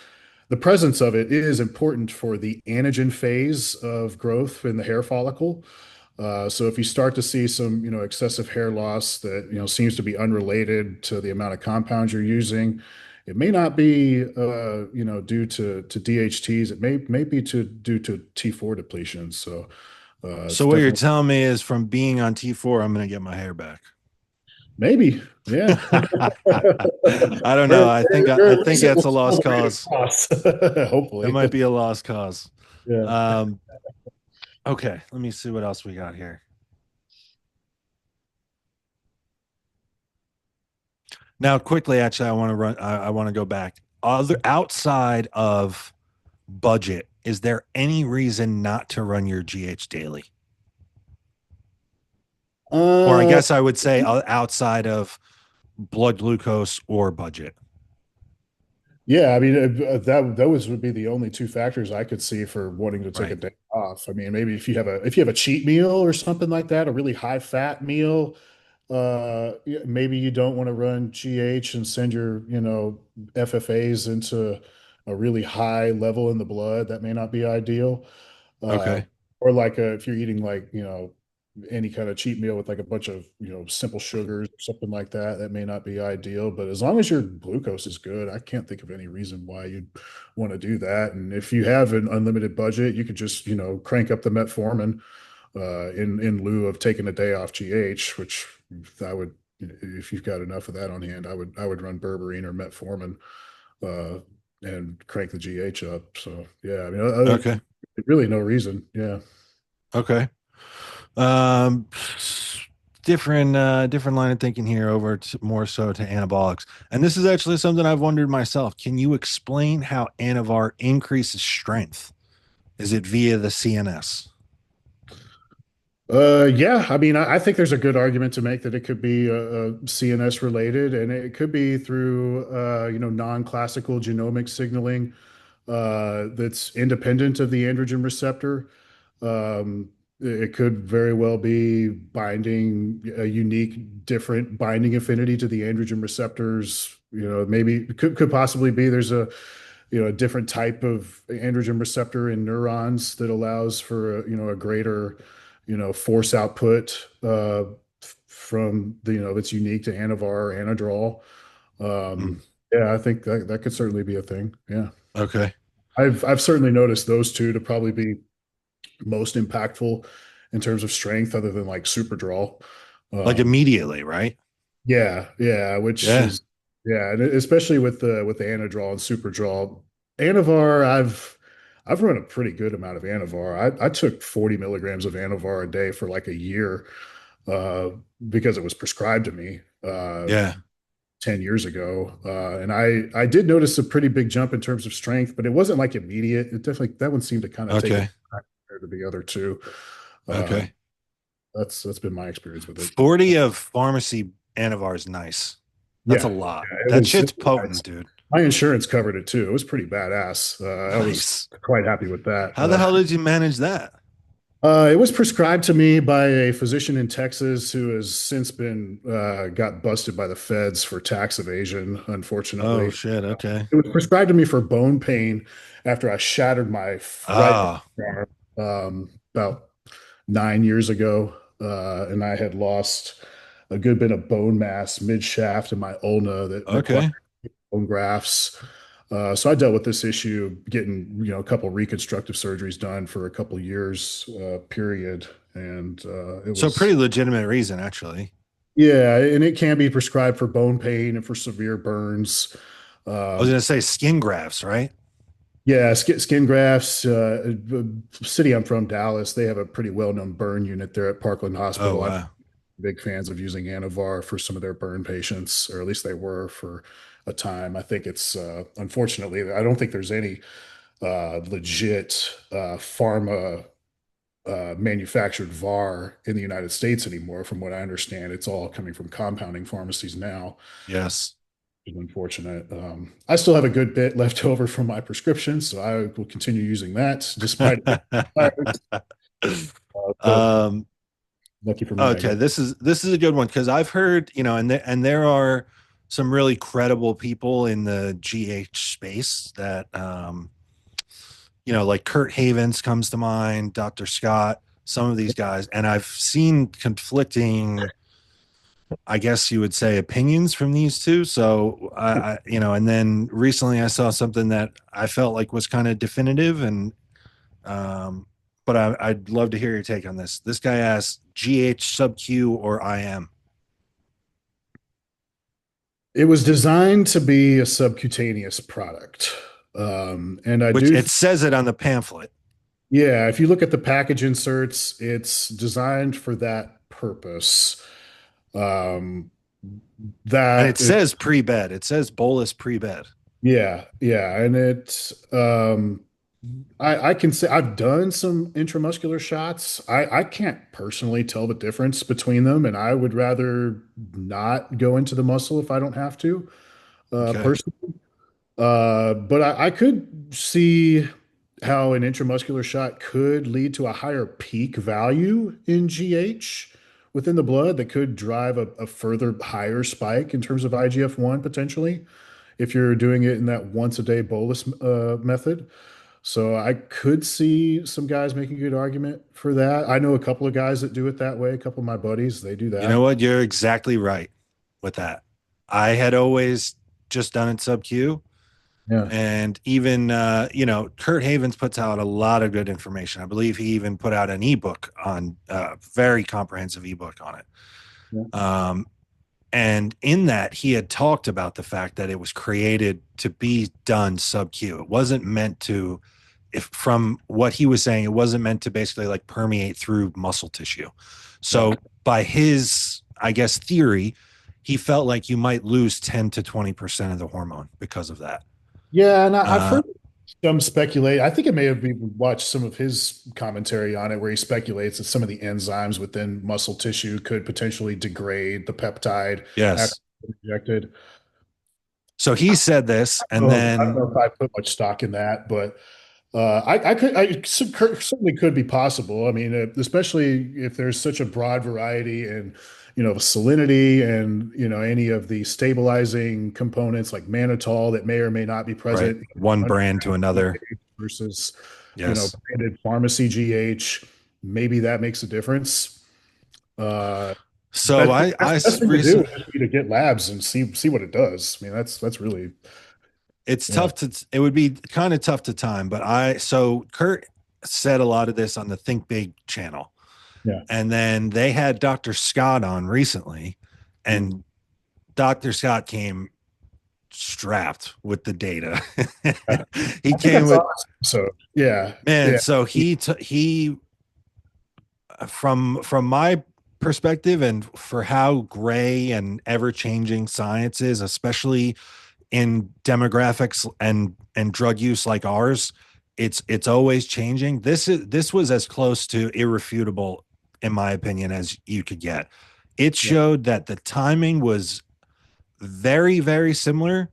The presence of it is important for the anagen phase of growth in the hair follicle. So if you start to see some, excessive hair loss that, seems to be unrelated to the amount of compounds you're using, it may not be, due to DHTs. It may be due to T4 depletion. So it's So what you're definitely telling me is from being on T4, I'm gonna get my hair back. maybe, yeah. I don't know. Very, I very think recent that's a will lost celebrate cause. loss. That Hopefully. might be a lost cause. Yeah. Um, okay, let me see what else we got here. Now, quickly, actually, I want to run. I want to go back. Other outside of budget, is there any reason not to run your GH daily? Or I Uh, guess I would say outside of blood glucose or budget. yeah, I mean that those would be the only two factors I could see for wanting to take a Right. day off. I mean, maybe if you have a cheat meal or something like that, a really high fat meal, yeah, maybe you don't want to run GH and send your, FFAs into a really high level in the blood. That may not be ideal. Uh, Okay. or like if you're eating like, any kind of cheat meal with like a bunch of, simple sugars or something like that, that may not be ideal. But as long as your glucose is good, I can't think of any reason why you'd want to do that. And if you have an unlimited budget, you could just, crank up the metformin in lieu of taking a day off GH, which I would, if you've got enough of that on hand, I would run berberine or metformin uh, and crank the GH up. So yeah, I mean, Okay. really no reason. Yeah. Okay. Um, different line of thinking here over to more so to anabolics. And this is actually something I've wondered myself. Can you explain how Anavar increases strength? Is it via the CNS? Yeah, I mean, I think there's a good argument to make that it could be CNS related, and it could be through non-classical genomic signaling that's independent of the androgen receptor. It could very well be binding a unique, different binding affinity to the androgen receptors. Maybe could possibly be there's a different type of androgen receptor in neurons that allows for a greater force output from that's unique to Anavar or Anadrol. Mm, Yeah, I think that could certainly be a thing. Yeah. okay. I've certainly noticed those two to probably be most impactful in terms of strength, other than like Superdrol. Like Um, immediately, right? yeah, which Yeah. is yeah, and especially with the Anadrol and Superdrol. Anavar, I've run a pretty good amount of Anavar. I took 40 milligrams of Anavar a day for like a year uh, because it was prescribed to me Yeah. 10 years ago. And I did notice a pretty big jump in terms of strength, but it wasn't like immediate. It definitely that one seemed to kind of take a Okay. back compared to the other two. Uh, Okay. that's been my experience with it. 40 of pharmacy Anavar is nice. That's a Yeah, lot. yeah, That it shit's was nice. potent, dude. My insurance covered it too. It was pretty badass. I was Nice. quite happy with that. How the hell did you manage that? It was prescribed to me by a physician in Texas who has since been got busted by the feds for tax evasion, Oh unfortunately. shit. Okay. It was prescribed to me for bone pain after I shattered my right Ah, arm about 9 years ago, and I had lost a good bit of bone mass mid shaft in my ulna that required okay. bone grafts. So I dealt with this issue, getting a couple reconstructive surgeries done for a couple years period, and it So was pretty legitimate reason, actually. yeah, and it can be prescribed for bone pain and for severe burns. I was Um, gonna say skin grafts, right? Yeah, skin grafts. The city I'm from, Dallas, they have a pretty well-known burn unit there at Parkland Oh Hospital. I'm wow. big fans of using Anavar for some of their burn patients, or at least they were for a time. I think it's unfortunately, I don't think there's any legit pharma manufactured VAR in the United States anymore. From what I understand, it's all coming from compounding pharmacies now. Yes. Is unfortunate. I still have a good bit left over from my prescription, so I will continue using that despite it. But um, lucky for me, I okay, guess. this is a good one because I've heard, and there are some really credible people in the GH space that like Kurt Havens comes to mind, Dr. Scott, some of these guys, and I've seen conflicting, I guess you would say, opinions from these two. So and then recently I saw something that I felt like was kind of definitive, and but I'd love to hear your take on this. This guy asked GH sub Q or IM, It was designed to be a subcutaneous product. And I which do, it says it on the pamphlet, yeah, if you look at the package inserts, it's designed for that purpose. Um, and it that is says pre-bed. It says bolus pre-bed. yeah, and it's I can say I've done some intramuscular shots. I can't personally tell the difference between them, and I would rather not go into the muscle if I don't have to, Okay. personally. But I could see how an intramuscular shot could lead to a higher peak value in GH within the blood that could drive a further higher spike in terms of IGF-1 potentially if you're doing it in that once a day bolus method. So I could see some guys making a good argument for that. I know a couple of guys that do it that way. A couple of my buddies, they do You know that. what? You're exactly right with that. I had always just done it sub Q. Yeah. And even Kurt Havens puts out a lot of good information. I believe he even put out an ebook on very comprehensive ebook on it. Yeah. And in that, he had talked about the fact that it was created to be done sub Q. It wasn't meant to, if from what he was saying, it wasn't meant to basically like permeate through muscle tissue. Yeah. So by his, I guess, theory, he felt like you might lose 10 to 20% of the hormone because of that. Yeah, and I've Uh, heard Some speculate. I think it may have even watched some of his commentary on it, where he speculates that some of the enzymes within muscle tissue could potentially degrade the peptide after Yes. it's injected. So he said this, and I don't then know if I put much stock in that, but certainly could be possible. I mean, especially if there's such a broad variety in, salinity and, any of the stabilizing components like mannitol that may or may not be right, present in one brand to underground another. GH versus, Yes. branded pharmacy GH. Maybe that makes a difference. Uh, So I best thing to do recent. would just be to get labs and see what it does. I mean, that's really, It's yeah, tough to. It would be kind of tough to time, but so Kurt said a lot of this on the Think Big channel, yeah. and then they had Dr. Scott on recently, Mm. and Dr. Scott came strapped with the data. I He think I came saw with, this episode. Yeah, man. yeah. So he from my perspective and for how gray and ever changing science is, especially in demographics and drug use like ours, it's always changing. This was as close to irrefutable, in my opinion, as you could get. It Yeah. showed that the timing was very, very similar.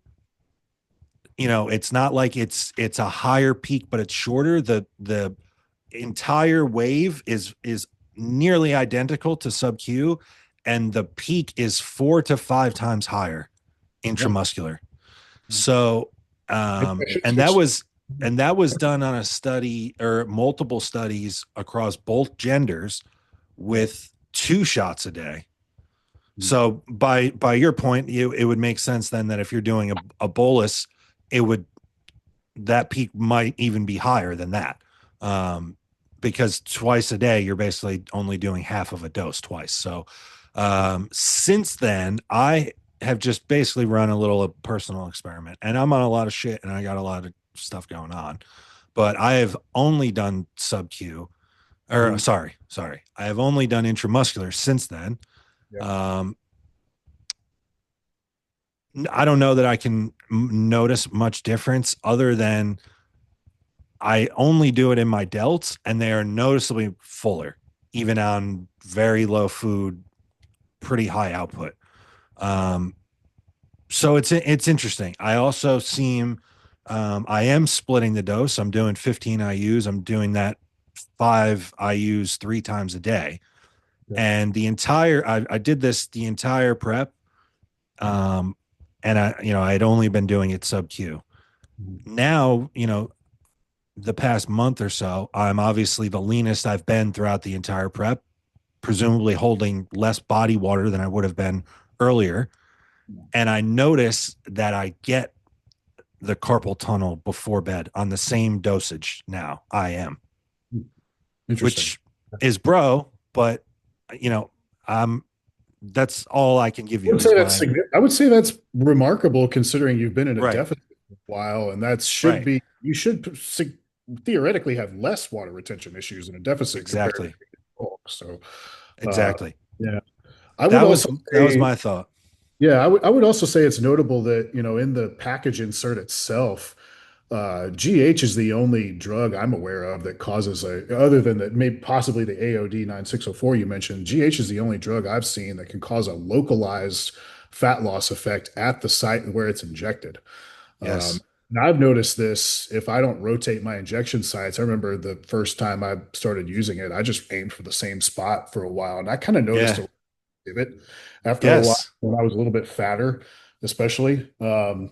It's not like it's a higher peak, but it's shorter. The entire wave is nearly identical to sub Q, and the peak is 4 to 5 times higher Yeah. intramuscular. So, I should and switch. that was done on a study or multiple studies across both genders Yeah. with 2 shots a day. Mm. So by your point, it would make sense then that if you're doing a bolus, it would that peak might even be higher than that. Because twice a day, you're basically only doing half of a dose twice. So since then, I have just basically run a little personal experiment, and I'm on a lot of shit and I got a lot of stuff going on, but I have only done sub Q or Mm. sorry. I have only done intramuscular since then. Yeah. Um, I don't know that I can notice much difference other than I only do it in my delts, and they are noticeably fuller, even on very low food, pretty high output. Um, so it's interesting. I also seem I am splitting the dose. I'm doing 15 IUs. I'm doing that 5 IUs 3 times a day, Yeah. and I did this the entire prep. Um, and I had only been doing it sub Q. Mm. Now, the past month or so, I'm obviously the leanest I've been throughout the entire prep, presumably holding less body water than I would have been earlier. And I notice that I get the carpal tunnel before bed on the same dosage now. I am, Interesting. which is but you know, I'm that's all I can give I you would is say that's my I would say that's remarkable considering you've been in a right, deficit for a while, and that should right, be you should theoretically have less water retention issues in a deficit compared to exactly, bulk. So, uh, exactly. yeah, I would also That was say my thought. Yeah, I would also say it's notable that, in the package insert itself, GH is the only drug I'm aware of that causes other than that, maybe possibly the AOD 9604 you mentioned, GH is the only drug I've seen that can cause a localized fat loss effect at the site where it's injected. Yes. And I've noticed this if I don't rotate my injection sites. I remember the first time I started using it, I just aimed for the same spot for a while, and I kind of noticed Yeah. a it after a while Yes. when I was a little bit fatter, especially. And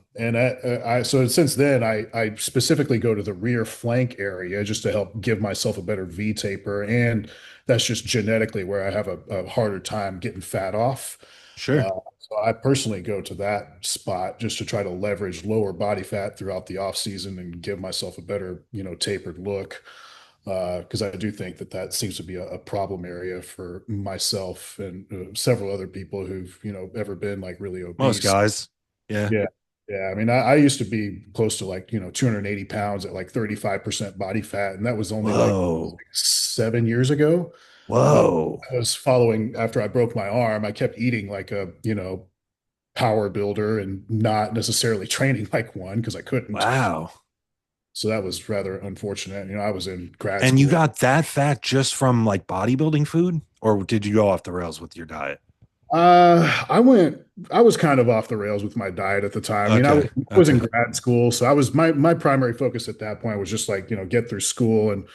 so since then, I specifically go to the rear flank area just to help give myself a better V taper. And that's just genetically where I have a harder time getting fat off. Sure. So I personally go to that spot just to try to leverage lower body fat throughout the off season and give myself a better, tapered look because I do think that that seems to be a problem area for myself and several other people who've ever been like really Most obese. guys. Yeah. Yeah, yeah. I mean, I used to be close to like 280 pounds at like 35% body fat, and that was only like Whoa. 7 years ago. Whoa. I was following after I broke my arm. I kept eating like a power builder and not necessarily training like one because I couldn't. Wow. So that was rather unfortunate. I was in grad And you school. got that fat just from like bodybuilding food, or did you go off the rails with your diet? I was kind of off the rails with my diet at the time. Okay. I was in Okay. grad school, so I was my primary focus at that point was just like, get through school and,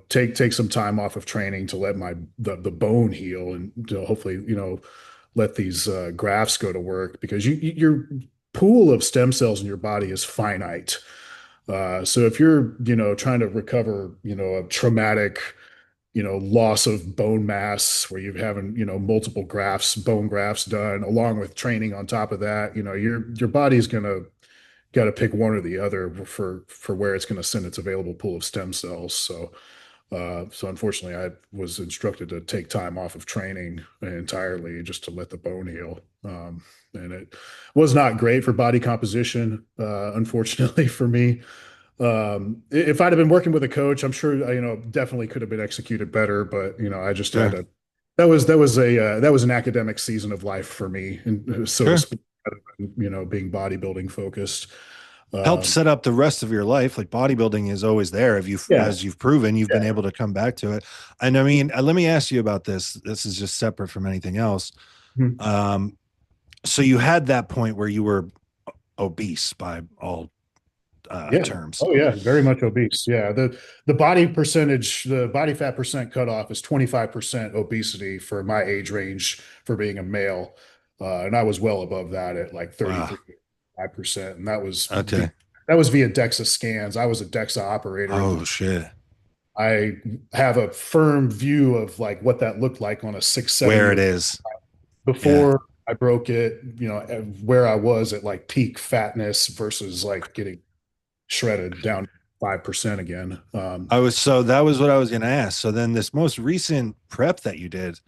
take some time off of training to let the bone heal and to hopefully, let these grafts go to work because your pool of stem cells in your body is finite. So if you're, trying to recover, a traumatic loss of bone mass where you're having, multiple bone grafts done, along with training on top of that, your body's gonna got to pick one or the other for where it's going to send its available pool of stem cells. So unfortunately, I was instructed to take time off of training entirely just to let the bone heal. And it was not great for body composition, unfortunately for me. If I'd have been working with a coach, I'm sure definitely could have been executed better. But I just had Sure. to. That was an academic season of life for me, and so to Sure. speak, rather than, being bodybuilding focused. Helped Um, set up the rest of your life. Like bodybuilding is always there. If you've, yeah, as you've proven, you've been yeah. able to come back to it. And I mean, let me ask you about this. This is just separate from anything else. Mhm. Um, so you had that point where you were obese by all Yeah. terms. Oh yeah, very much obese. Yeah. The body fat percent cutoff is 25% obesity for my age range for being a male. And I was well above that at like Wow. 33.5%. And Okay. that was via DEXA scans. I was a DEXA operator at the Oh shit. I have a firm view of like what that looked like on a 6, 7 Where it year is. Yeah. before I broke it, where I was at like peak fatness versus like getting shredded down 5% again. So that was what I was going to ask. So then this most recent prep that you did,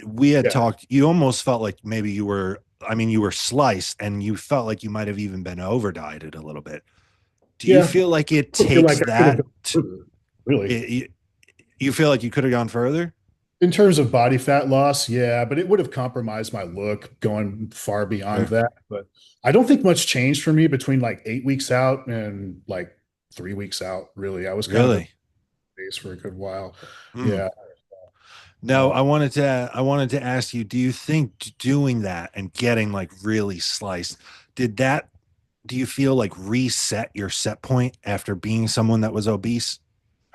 we had Yeah. talked, you almost felt like maybe you were, I mean, you were sliced and you felt like you might have even been over dieted a little bit. Do you Yeah. feel like it I feel takes like I could have that? gone further, really. It, you feel like you could have gone further? In terms of body fat loss, yeah, but it would have compromised my look going far beyond Sure. that. But I don't think much changed for me between like 8 weeks out and like 3 weeks out, really. I was kind of a Really? base for a good while. Mm. Yeah. Now, Uh, I wanted to ask you, do you think doing that and getting like really sliced, did that, do you feel like reset your set point after being someone that was obese?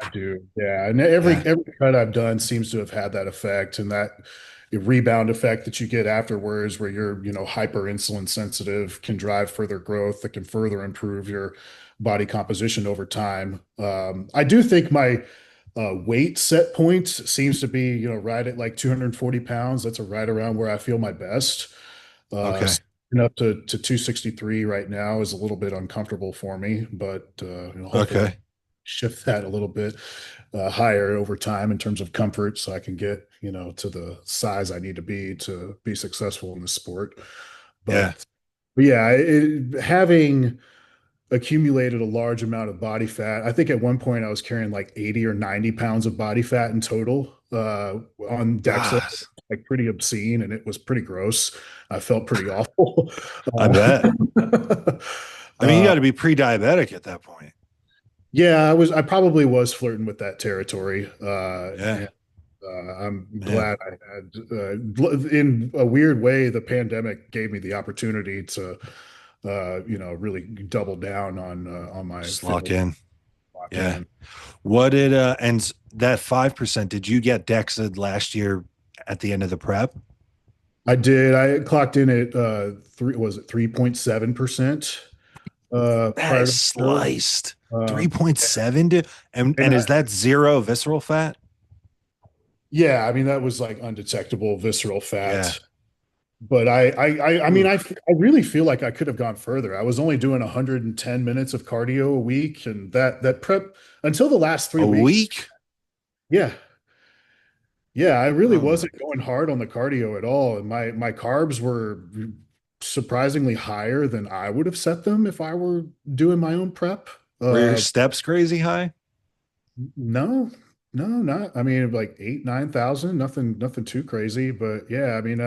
I do. Yeah. And every Yeah. every cut I've done seems to have had that effect and that rebound effect that you get afterwards where you're, hyper insulin sensitive can drive further growth that can further improve your body composition over time. I do think my weight set point seems to be, right at like 240 pounds. That's right around where I feel my best. Okay. Up to 263 right now is a little bit uncomfortable for me, but hopefully I Okay. shift that a little bit higher over time in terms of comfort so I can get, to the size I need to be successful in the sport. Yeah. But yeah, having accumulated a large amount of body fat, I think at one point I was carrying like 80 or 90 pounds of body fat in total on DEXA, God. like pretty obscene, and it was pretty gross. I felt pretty awful. I bet. Uh, I mean, you uh, got to be pre-diabetic at that point. yeah, I probably was flirting with that territory. Yeah. And I'm Man. glad I had, in a weird way, the pandemic gave me the opportunity to, really double down on my Just lock fitness in. lock Yeah. in. What did and that 5%, did you get Dexa last year at the end of the prep? I did. I clocked in at was it 3.7% That prior is to the show. sliced. Um, 3.7 to, and and is that zero visceral fat? yeah, I mean that was like undetectable visceral Yeah. fat. But I mean, Ooh. I really feel like I could have gone further. I was only doing 110 minutes of cardio a week, and that prep until the last three A weeks. week? Yeah, yeah, I really Oh my wasn't going hard on the cardio at all, and my carbs were surprisingly higher than I would have set them if I were doing my own prep. Were your Uh, steps crazy high? no, no, not. I mean, like 8, 9,000, nothing too crazy. But yeah, I mean,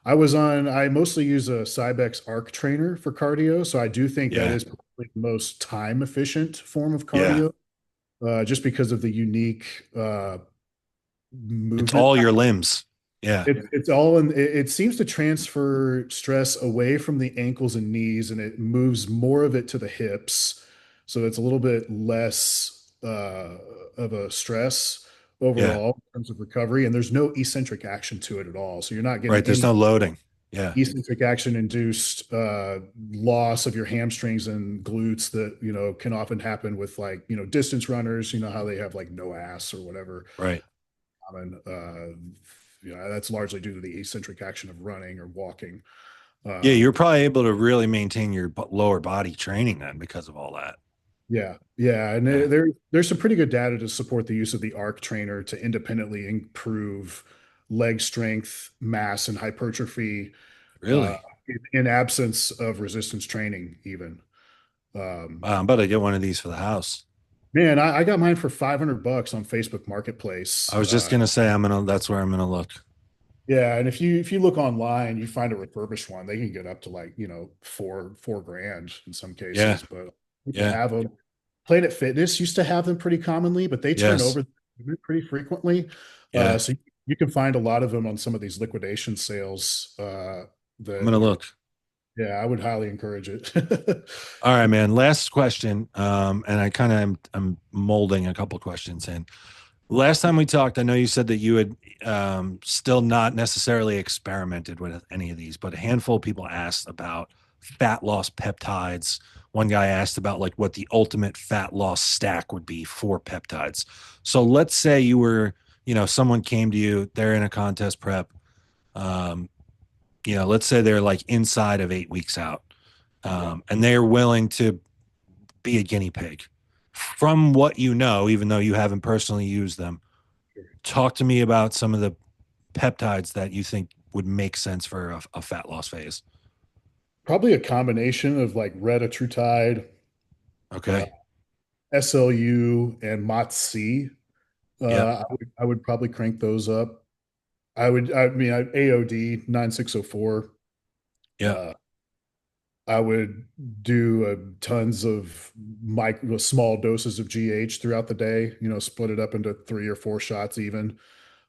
I mostly use a Cybex Arc trainer for cardio. So I do think that Yeah. is probably the most time efficient form of Yeah. cardio, just because of the unique It's movement. all your limbs. Yeah. It's all in, it seems to transfer stress away from the ankles and knees, and it moves more of it to the hips. So it's a little bit less of a stress Yeah. overall in terms of recovery. And there's no eccentric action to it at all. So you're not Right. getting There's any no loading. Yeah. eccentric action induced loss of your hamstrings and glutes that, can often happen with like, distance runners, how they have like no ass or whatever Right. common. That's largely due to the eccentric action of running or walking. Yeah. You're Um, probably able to really maintain your lower body training then because of all that. yeah, yeah, and Yeah. there's some pretty good data to support the use of the arc trainer to independently improve leg strength, mass, and hypertrophy uh, Really? in absence of resistance training, even. Wow. I'm about to get one of these for the house. Man, I got mine for $500 on Facebook I Marketplace. was just gonna say that's where I'm gonna look. Yeah, and if you look online, you find a refurbished one, they can get up to like, four grand in some Yeah. cases, but people Yeah. have them. Planet Fitness used to have them pretty commonly, but they turn Yes. over pretty frequently. Yeah. So you can find a lot of them on some of these liquidation sales I'm gonna that are, look. yeah, I would highly encourage it. All right, man. Last question. And I kind of I'm molding a couple questions in. Last time we talked, I know you said that you had still not necessarily experimented with any of these, but a handful of people asked about fat loss peptides. One guy asked about like what the ultimate fat loss stack would be for peptides. So let's say you were, someone came to you, they're in a contest prep. Um, let's say they're like inside of 8 weeks out, Yeah. and they're willing to be a guinea pig. From what you know, even though you haven't personally used them, talk to me about some of the peptides that you think would make sense for a fat loss phase. Probably a combination of like retatrutide, uh, Okay. SLU, and MOTS-C. Yep. I would probably crank those up. AOD 9604. Yep. Uh, I would do tons of small doses of GH throughout the day, split it up into 3 or 4 shots even.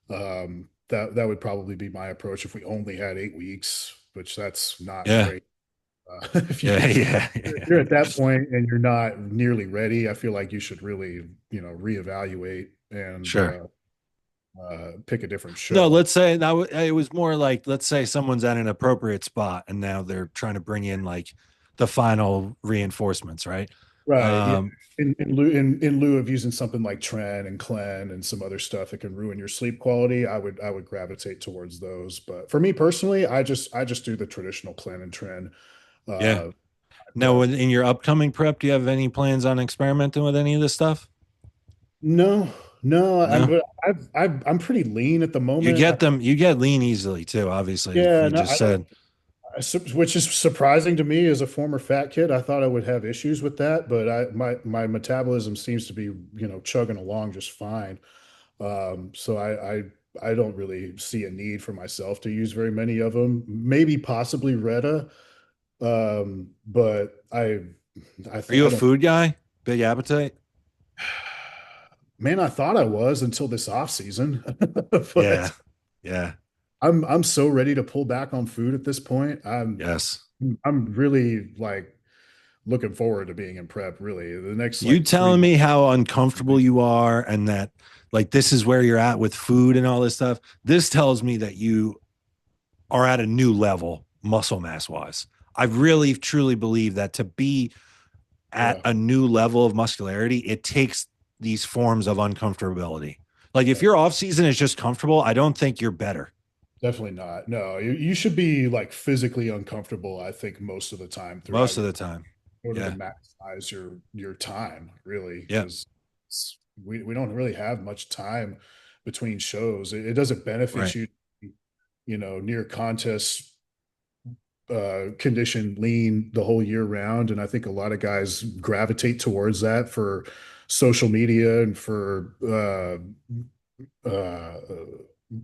That would probably be my approach if we only had 8 weeks, which that's not Yeah. great. If Yeah. Yeah. you're Yeah. at that point and you're not nearly ready, I feel like you should really, reevaluate and Sure. pick a different No, show. let's say that it was more like, let's say someone's at an appropriate spot and now they're trying to bring in like the final reinforcements, right? Right. Yeah. Um, In lieu of using something like Tren and Clen and some other stuff that can ruin your sleep quality, I would gravitate towards those. But for me personally, I just do the traditional Clen and Tren. yeah. Uh, Now, prep. in your upcoming prep, do you have any plans on experimenting with any of this stuff? No, no, No. I'm pretty lean at the You moment. get them, you get lean easily too, obviously. If Yeah, you no, just I don't. said, Which is surprising to me as a former fat kid. I thought I would have issues with that, but my metabolism seems to be, chugging along just fine. So I don't really see a need for myself to use very many of them. Maybe possibly Retta, but I are think you I a don't. food guy? Big appetite? Man, I thought I was until this off season, Yeah. but Yeah. I'm so ready to pull back on food at this point. Yes. I'm really like looking forward to being in prep. Really, the next You like three telling me months. how uncomfortable you are and that like this is where you're at with food and all this stuff. This tells me that you are at a new level muscle mass wise. I really truly believe that to be at Yeah, a new level of muscularity, it takes these forms of uncomfortability. Like if right. your off season is just comfortable, I don't think you're better Definitely not. No, you should be like physically uncomfortable, I think, most of the time throughout most of your the time. in order to Yeah. maximize your time, really, Yeah. because we don't really have much time between shows. It doesn't benefit Right. you, near contest condition lean the whole year round. And I think a lot of guys gravitate towards that for social media and for uh,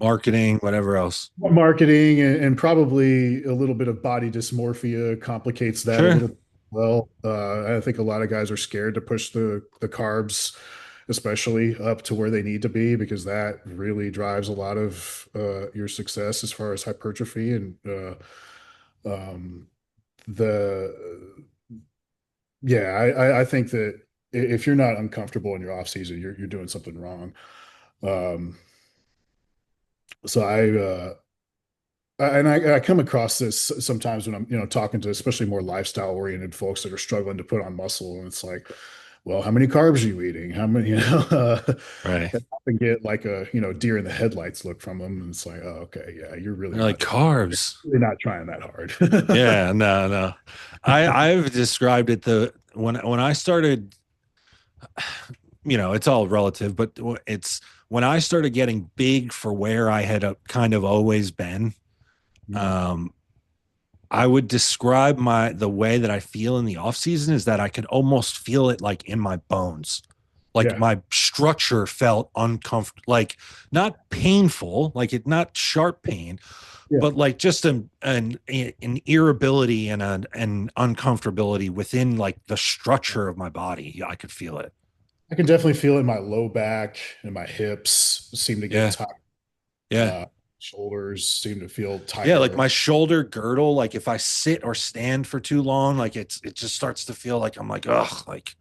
Marketing, whatever else. Marketing and probably a little bit of body dysmorphia complicates that a Sure. little. Well, I think a lot of guys are scared to push the carbs, especially up to where they need to be, because that really drives a lot of your success as far as hypertrophy and um, the yeah. I think that if you're not uncomfortable in your off season, you're doing something wrong. Um, so I come across this sometimes when I'm, talking to especially more lifestyle oriented folks that are struggling to put on muscle. And it's like, well, how many carbs are you eating? How many, Right. and often get like a, deer in the headlights look from them. And it's like, oh, okay, yeah, you're They're like carbs. really not trying that hard. Yeah, no, no. I've described it the when I started, it's all relative, but it's when I started getting big for where I had kind of always been. Mm. Um, I would describe the way that I feel in the off season is that I could almost feel it like in my bones. Like Yeah, my structure felt uncomfortable, like not painful, like it not sharp pain, yeah. but like just an irritability and an uncomfortability within like the structure of my body. Yeah, I could feel it. I can definitely feel it in my low back and my hips seem to get Yeah. tight. Yeah. Shoulders seem to feel Yeah, like tighter. my shoulder girdle, like if I sit or stand for too long, like it just starts to feel like I'm like, ugh, like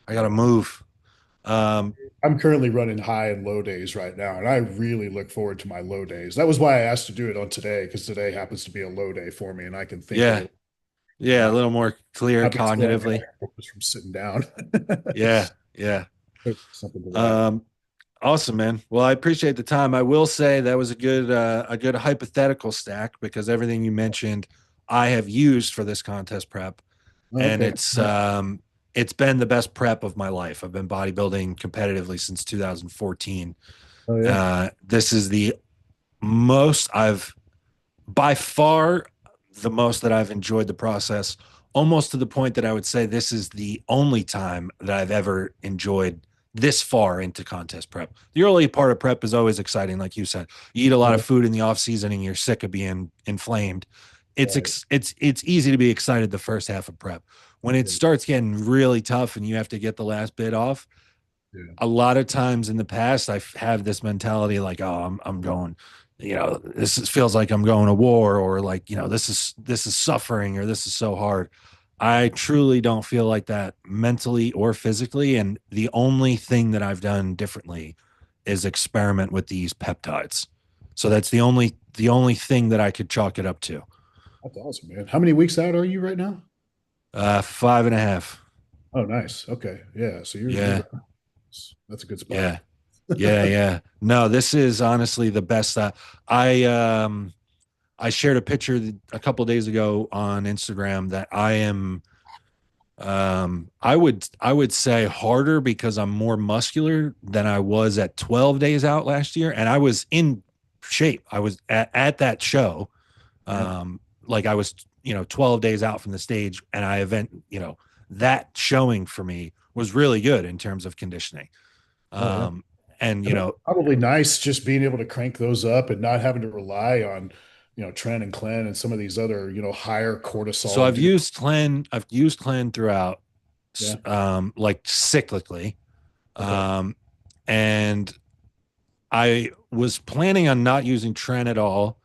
I gotta Yeah. move. Um, I'm currently running high and low days right now, and I really look forward to my low days. That was why I asked to do it on today, because today happens to be a low day for me, and I can think a yeah, little, yeah, a not little more clear not be throwing cognitively. up just from sitting down. Yeah, yeah. Something to that. Um, awesome, man. Well, I appreciate the time. I will say that was a good hypothetical stack because everything you mentioned I have used for this contest prep, and Okay. it's been the best prep of my life. I've been bodybuilding competitively since 2014. Oh yeah. This is the most I've by far the most that I've enjoyed the process, almost to the point that I would say this is the only time that I've ever enjoyed this far into contest prep. The early part of prep is always exciting, like you said. You eat a lot Yeah. of food in the off season and you're sick of being inflamed. Right. It's easy to be excited the first half of prep. When it Yeah. starts getting really tough and you have to get the last bit off, Yeah. a lot of times in the past I have this mentality like, oh, I'm going, feels like I'm going to war, or like, this is suffering, or this is so hard. I truly don't feel like that mentally or physically, and the only thing that I've done differently is experiment with these peptides. So that's the only thing that I could chalk it up to. That's awesome, man. How many weeks out are you right now? 5.5. Oh, nice. Okay. Yeah. So you're Yeah. right. That's a good spot. Yeah. Yeah, yeah. No, this is honestly the best. I shared a picture a couple of days ago on Instagram that I would say harder because I'm more muscular than I was at 12 days out last year, and I was in shape. I was at that show, Yeah. like I was 12 days out from the stage, and that showing for me was really good in terms of conditioning. Oh yeah. Um, and And it's probably nice just being able to crank those up and not having to rely on, Tren and Clen and some of these other, higher So cortisol I've induced. used Clen. I've used Clen throughout, Yeah. like cyclically, Okay. um, and I was planning on not using Tren at all.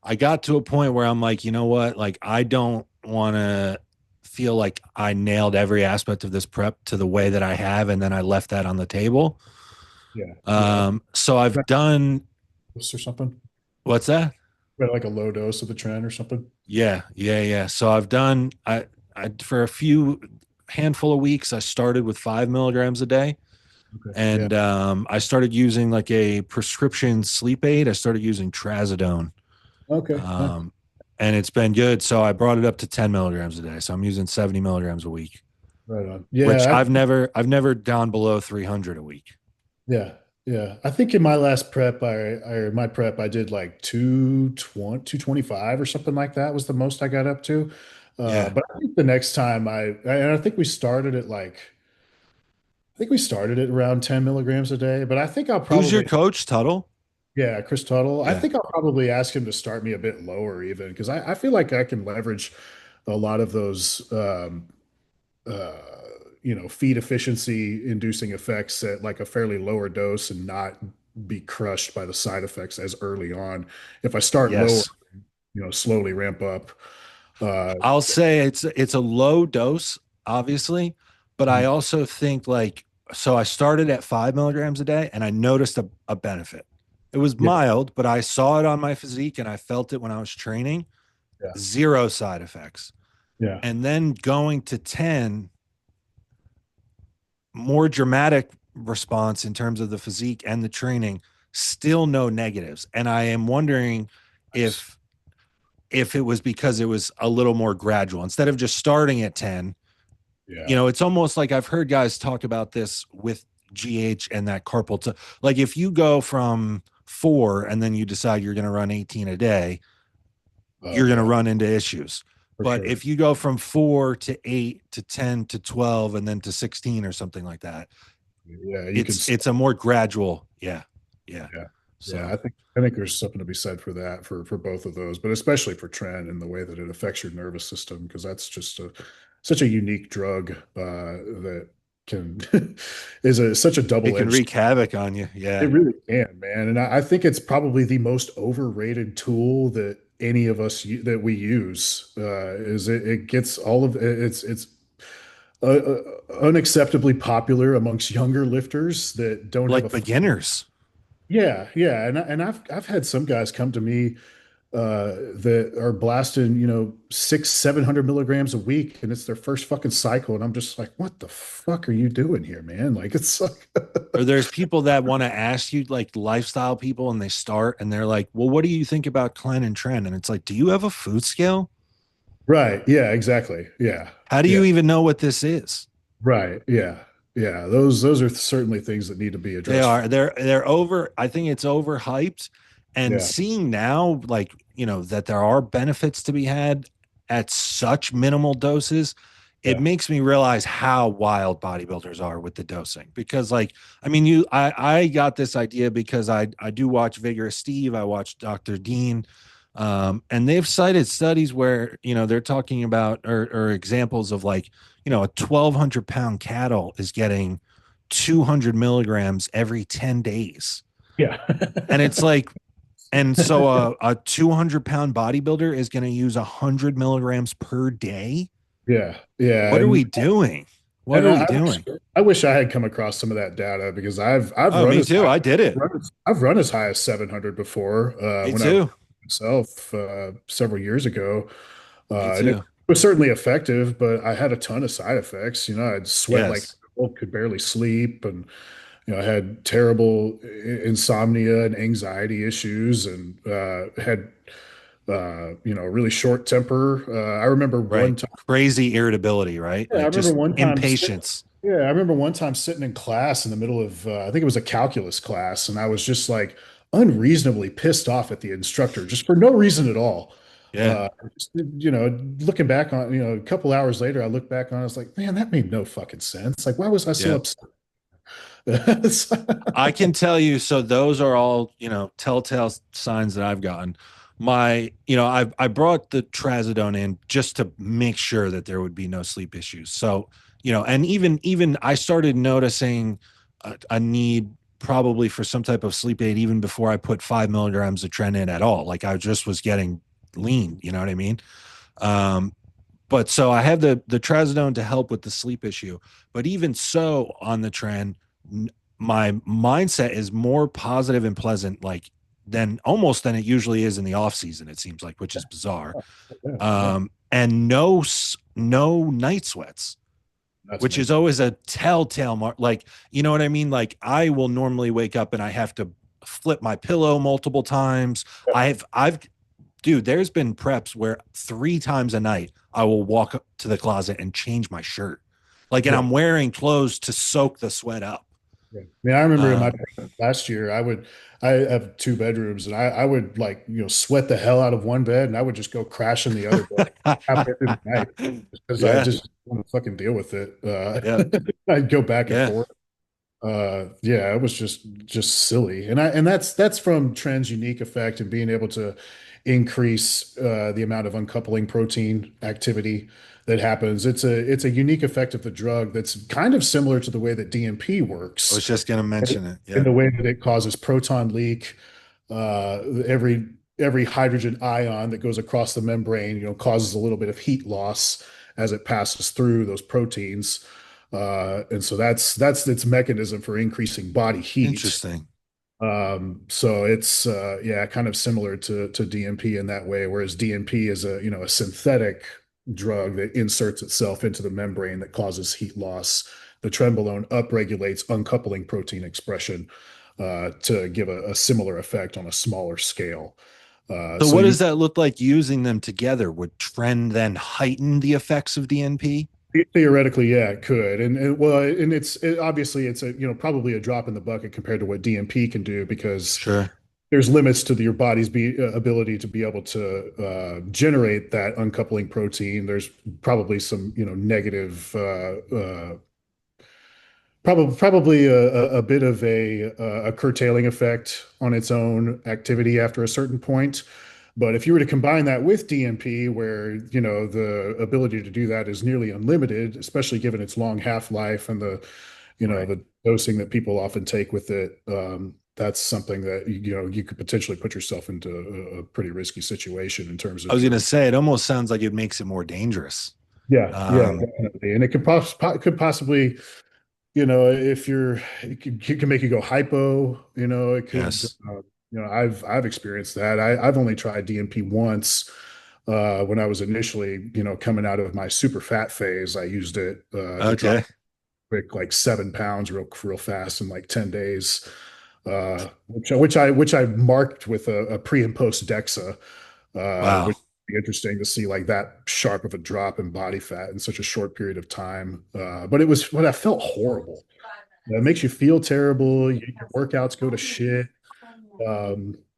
I got to a point where I'm like, you know what? Like, I don't want to feel like I nailed every aspect of this prep to the way that I have, and then I left that on the table. Yeah. Yeah. So I've done Dose or something. what's that? Like a low dose of the Tren or something. Yeah, yeah, yeah. So I've done I for a few handful of weeks I started with 5 milligrams a day, Okay. Yeah. and I started using like a prescription sleep aid. I started using trazodone, Okay. Nice. um, and it's been good. So I brought it up to 10 milligrams a day. So I'm using 70 milligrams a week, Right on. which Yeah. I've never gone below 300 a week. Yeah. Yeah. I think in my last prep, my prep, I did like 220, 225 or something like that was the most I got up to. Yeah. But I think the next time and I think we started at I think we started at around 10 milligrams a day, but I think I'll Who's your probably, coach, Tuttle? Yeah, Chris Tuttle. I Yeah. think I'll probably ask him to start me a bit lower even because I feel like I can leverage a lot of those uh, feed efficiency inducing effects at like a fairly lower dose and not be crushed by the side effects as early on. If I start lower, Yes. slowly ramp up. Uh, I'll say it's a low dose, obviously, but I also think like so I started at 5 milligrams a day and I noticed a benefit. It was yeah, mild, but I saw it on my physique and I felt it when I was training. yeah, Zero side effects. yeah, And then going to 10, more dramatic response in terms of the physique and the training, still no negatives. And I am wondering nice. if it was because it was a little more gradual instead of just starting at 10. Yeah. It's almost like I've heard guys talk about this with GH and that carpal like if you go from 4 and then you decide you're going to run 18 a day, Oh you're going to yeah, run into issues. for But sure. if you go from 4 to 8 to 10 to 12 and then to 16 or something like that, Yeah, you can. it's a more gradual. Yeah. Yeah. Yeah. Yeah, So I think there's something to be said for that for both of those, but especially for Tren and the way that it affects your nervous system because that's just such a unique drug that can is such a it can double-edged. wreak havoc on you. It Yeah. really can, man. And I think it's probably the most overrated tool that any of us that we use is it gets all of it's unacceptably popular amongst younger lifters that don't have a Like beginners. yeah, yeah, and I've had some guys come to me that are blasting, 700 milligrams a week, and it's their first fucking cycle, and I'm just like, what the fuck are you doing here, man? Like, it's like, Or there's people that want to ask you, like lifestyle people, and they start and they're like, well, what do you think about Clen and Trend? And it's like, do you have a food scale? right, yeah, exactly, yeah, How do yeah, you even know what this is? right, yeah, yeah. Those are certainly things that need to be They addressed. are. They're over. I think it's overhyped. And Yeah, seeing now, like, that there are benefits to be had at such minimal doses, it yeah, makes me realize how wild bodybuilders are with the dosing. Because, like, I mean, I got this idea because I do watch Vigorous Steve, I watch Dr. Dean, and they've cited studies where, they're talking about or examples of like, a 1,200 pound cattle is getting 200 milligrams every 10 days. yeah, And it's like, and so a 200-pound bodybuilder is going to use 100 milligrams per day. yeah, yeah, What are we doing? What and are we doing? I wish I had come across some of that data because I've Oh, run me as too. high I did it. I've run as high as 700 before Me when I was too. myself several years ago, Me and it too. was certainly effective, but I had a ton of side effects. I'd sweat like Yes. hell, could barely sleep, and I had terrible insomnia and anxiety issues, and had a really short temper. I remember one Right. time. Crazy irritability, right? Yeah, I Like remember just one time. impatience. Yeah, I remember one time sitting in class in the middle of, I think it was a calculus class, and I was just like unreasonably pissed off at the instructor just for no reason at all. Yeah. Just, looking back on, a couple hours later, I look back on, it, I was like, man, that made no fucking sense. Like, why was I so Yeah. upset? I can tell you, so those are all, telltale signs that I've gotten. I brought the trazodone in just to make sure that there would be no sleep issues. So, and even I started noticing a need probably for some type of sleep aid even before I put 5 milligrams of Tren in at all. Like I just was getting lean, you know what I mean? Um, but so I have the trazodone to help with the sleep issue. But even so, on the Tren, my mindset is more positive and pleasant, like than it usually is in the off season. It seems like, which is bizarre. Yeah, yeah, And no night sweats, that's which is amazing. always a telltale mark. Like, you know what I mean? Like I will normally wake up and I have to flip my pillow multiple times. I've dude, there's been preps where 3 times a night I will walk up to the closet and change my shirt. Like, and Yeah. I'm wearing clothes to soak the sweat up. Yeah. I mean, I remember in my Um, last year, I have two bedrooms, and I would like, sweat the hell out of one bed, and I would just go crash in the other bed halfway through the night because I yeah, just want to fucking deal with it. yeah, I'd go back and yeah. forth. Yeah, it was just silly. And that's from Trend's unique effect and being able to increase the amount of uncoupling protein activity that happens. It's a unique effect of the drug that's kind of similar to the way that DMP I was works, just going to mention it. in Yep. the way that it causes proton leak. Every hydrogen ion that goes across the membrane, causes a little bit of heat loss as it passes through those proteins. And so that's its mechanism for increasing body heat. Interesting. So it's yeah, kind of similar to DMP in that way, whereas DMP is a synthetic drug that inserts itself into the membrane that causes heat loss. The trenbolone upregulates uncoupling protein expression to give a similar effect on a smaller scale. So So what you does that look like using them together? Would trend then heighten the effects of DNP? theoretically, yeah, it could, and well, and obviously it's a probably a drop in the bucket compared to what DMP can do because Sure. there's limits to your body's ability to be able to generate that uncoupling protein. There's probably some, negative, probably a bit of a curtailing effect on its own activity after a certain point. But if you were to combine that with DMP, where the ability to do that is nearly unlimited, especially given its long half-life and Right. the dosing that people often take with it, that's something that you could potentially put yourself into a pretty risky situation in terms I of was going to your. say, it almost sounds like it makes it more dangerous. Yeah, yeah, Um, definitely. And it could possibly, if it can make you go hypo. It could. yes. I've experienced that. I've only tried DMP once. When I was initially, coming out of my super fat phase, I used it to drop Okay. quick like 7 pounds real fast in like 10 days. Which I marked with a pre and post DEXA, Wow. which would be interesting to see like that sharp of a drop in body fat in such a short period of time. But I felt horrible. It makes you feel terrible. Your workouts go to shit.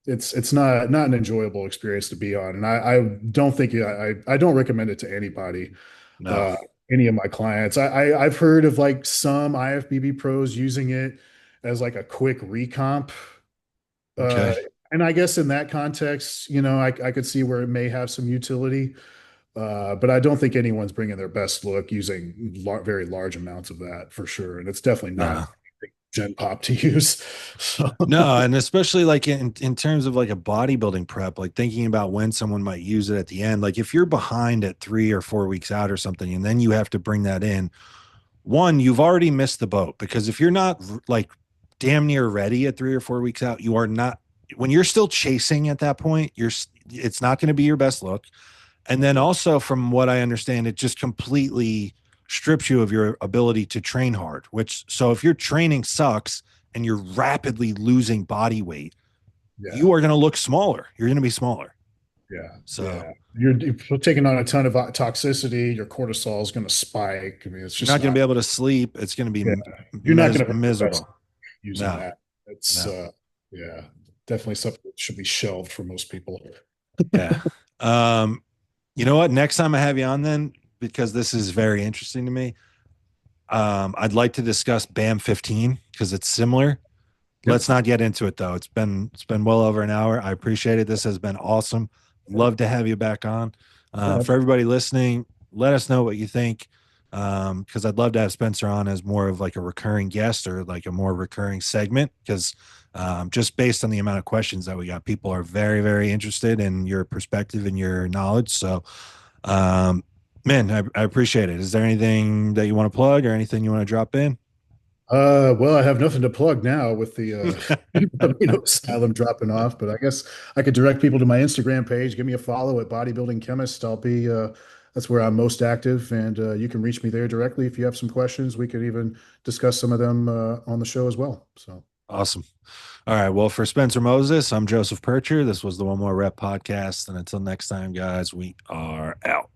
It's not an enjoyable experience to be on, and I don't think I don't recommend it to anybody. No. Uh, any of my clients. I've heard of like some IFBB pros using it as like a quick recomp. Uh, Okay. and I guess in that context, I could see where it may have some utility. But I don't think anyone's bringing their best look using very large amounts of that for sure. And it's definitely not No. Gen Pop to use. So, No, and especially like in terms of like a bodybuilding prep, like thinking about when someone might use it at the end. Like if you're behind at 3 or 4 weeks out or something, and then you have to bring that in, one, you've already missed the boat because if you're not like damn near ready at 3 or 4 weeks out, you are not. When you're still chasing at that point, it's not going to be your best look. And then also, from what I understand, it just completely strips you of your ability to train hard. Which, so if your training sucks and you're rapidly losing body weight, yeah. you are going to look smaller. You're going to be smaller. Yeah, So yeah. You're taking on a ton of toxicity. Your cortisol is going to spike. I mean, it's you're just not going to not. be able to sleep. It's going to Yeah, be you're not going to have the best miserable. using No, that. It's no. yeah, definitely something that should be shelved for most people. Yeah. Um, you know what? Next time I have you on, then, because this is very interesting to me, I'd like to discuss BAM 15 because it's similar. Let's Yep. not get into it though. It's been well over an hour. I appreciate it. This has been awesome. Love to have you back on. Yeah. For everybody listening, let us know what you think. Because I'd love to have Spencer on as more of like a recurring guest or like a more recurring segment. Because just based on the amount of questions that we got, people are very, very interested in your perspective and your knowledge. So, um, man, I appreciate it. Is there anything that you want to plug or anything you want to drop in? Well, I have nothing to plug now with the asylum dropping off, but I guess I could direct people to my Instagram page. Give me a follow at Bodybuilding Chemist. I'll be that's where I'm most active, and you can reach me there directly if you have some questions. We could even discuss some of them on the show as well. So. Awesome. All right. Well, for Spencer Moses, I'm Joseph Percher. This was the One More Rep podcast. And until next time, guys, we are out.